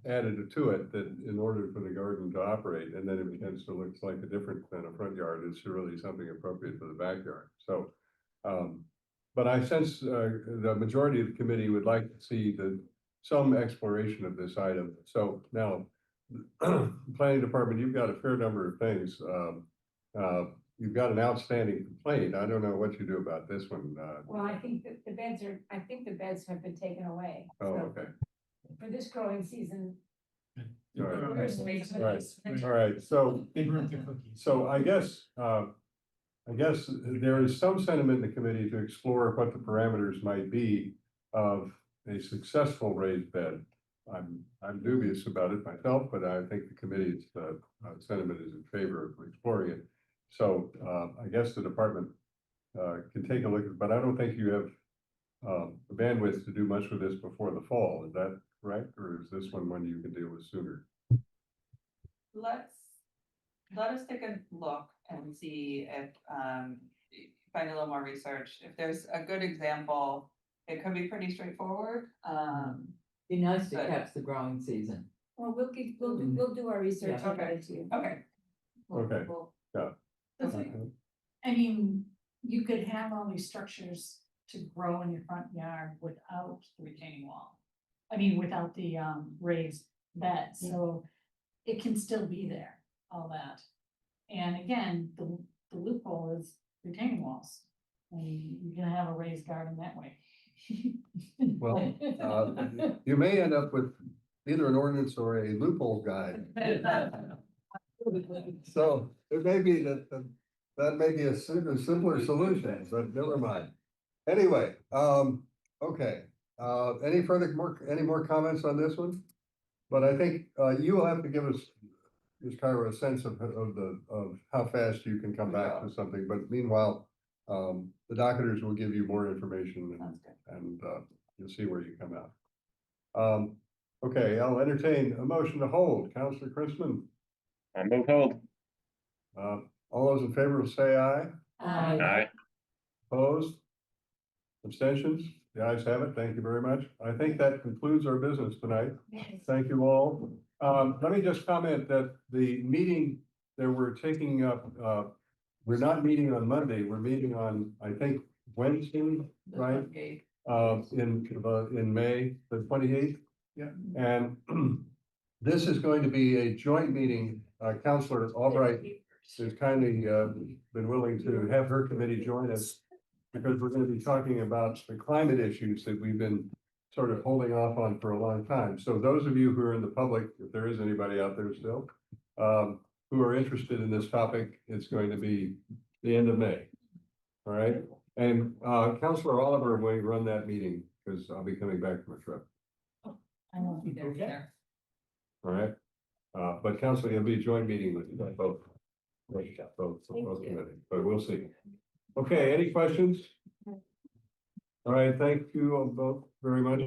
added to it that in order for the garden to operate, and then it begins to look like a different than a front yard, it's really something appropriate for the backyard, so. But I sense the majority of the committee would like to see some exploration of this item, so now. Planning department, you've got a fair number of things, you've got an outstanding complaint, I don't know what you do about this one. Well, I think that the beds have been taken away. Oh, So okay. For this growing season. All right. we're supposed to- All right, so I guess there is some sentiment in the committee to explore what the parameters might be of a successful raised bed. I'm dubious about it myself, but I think the committee's sentiment is in favor of exploring it. So I guess the department can take a look, but I don't think you have the bandwidth to do much with this before the fall. Is that correct, or is this one you can deal with sooner? Let us take a look and see if, find a little more research. If there's a good example, it could be pretty straightforward. Be nice to But- catch the growing season. Well, we'll do our research. Yeah. and get it to you. Okay. Okay, yeah. I mean, you could have all these structures to grow in your front yard without the retaining wall. I mean, without the raised bed, so it can still be there, all that. And again, the loophole is retaining walls. And you can have a raised garden that way. Well, you may end up with either an ordinance or a loophole guide. So it may be that may be a simpler solution, but never mind. Anyway, okay, any more comments on this one? But I think you will have to give us just kind of a sense of how fast you can come back to something, but meanwhile, the docketers will give you more information and you'll see where you come out. Okay, I'll entertain a motion to hold. Counselor Christman, I move hold. all those in favor will say aye. Aye. Opposed? Abstentions? The ayes have it. Thank you very much. I think that concludes our business tonight. Thank you all. Let me just comment that the meeting that we're taking up, we're not meeting on Monday, we're meeting on, I think, Wednesday, right? In May, the 28th. Yeah. And this is going to be a joint meeting. Counselor Albright has kindly been willing to have her committee join us because we're going to be talking about the climate issues that we've been sort of holding off on for a long time. So those of you who are in the public, if there is anybody out there still, who are interested in this topic, it's going to be the end of May. All right. And Counselor Oliver will run that meeting because I'll be coming back from a trip. I won't be there either. All right. But Counselor, it'll be a joint meeting with both committees, but we'll see. Okay, any questions? All right, thank you both very much.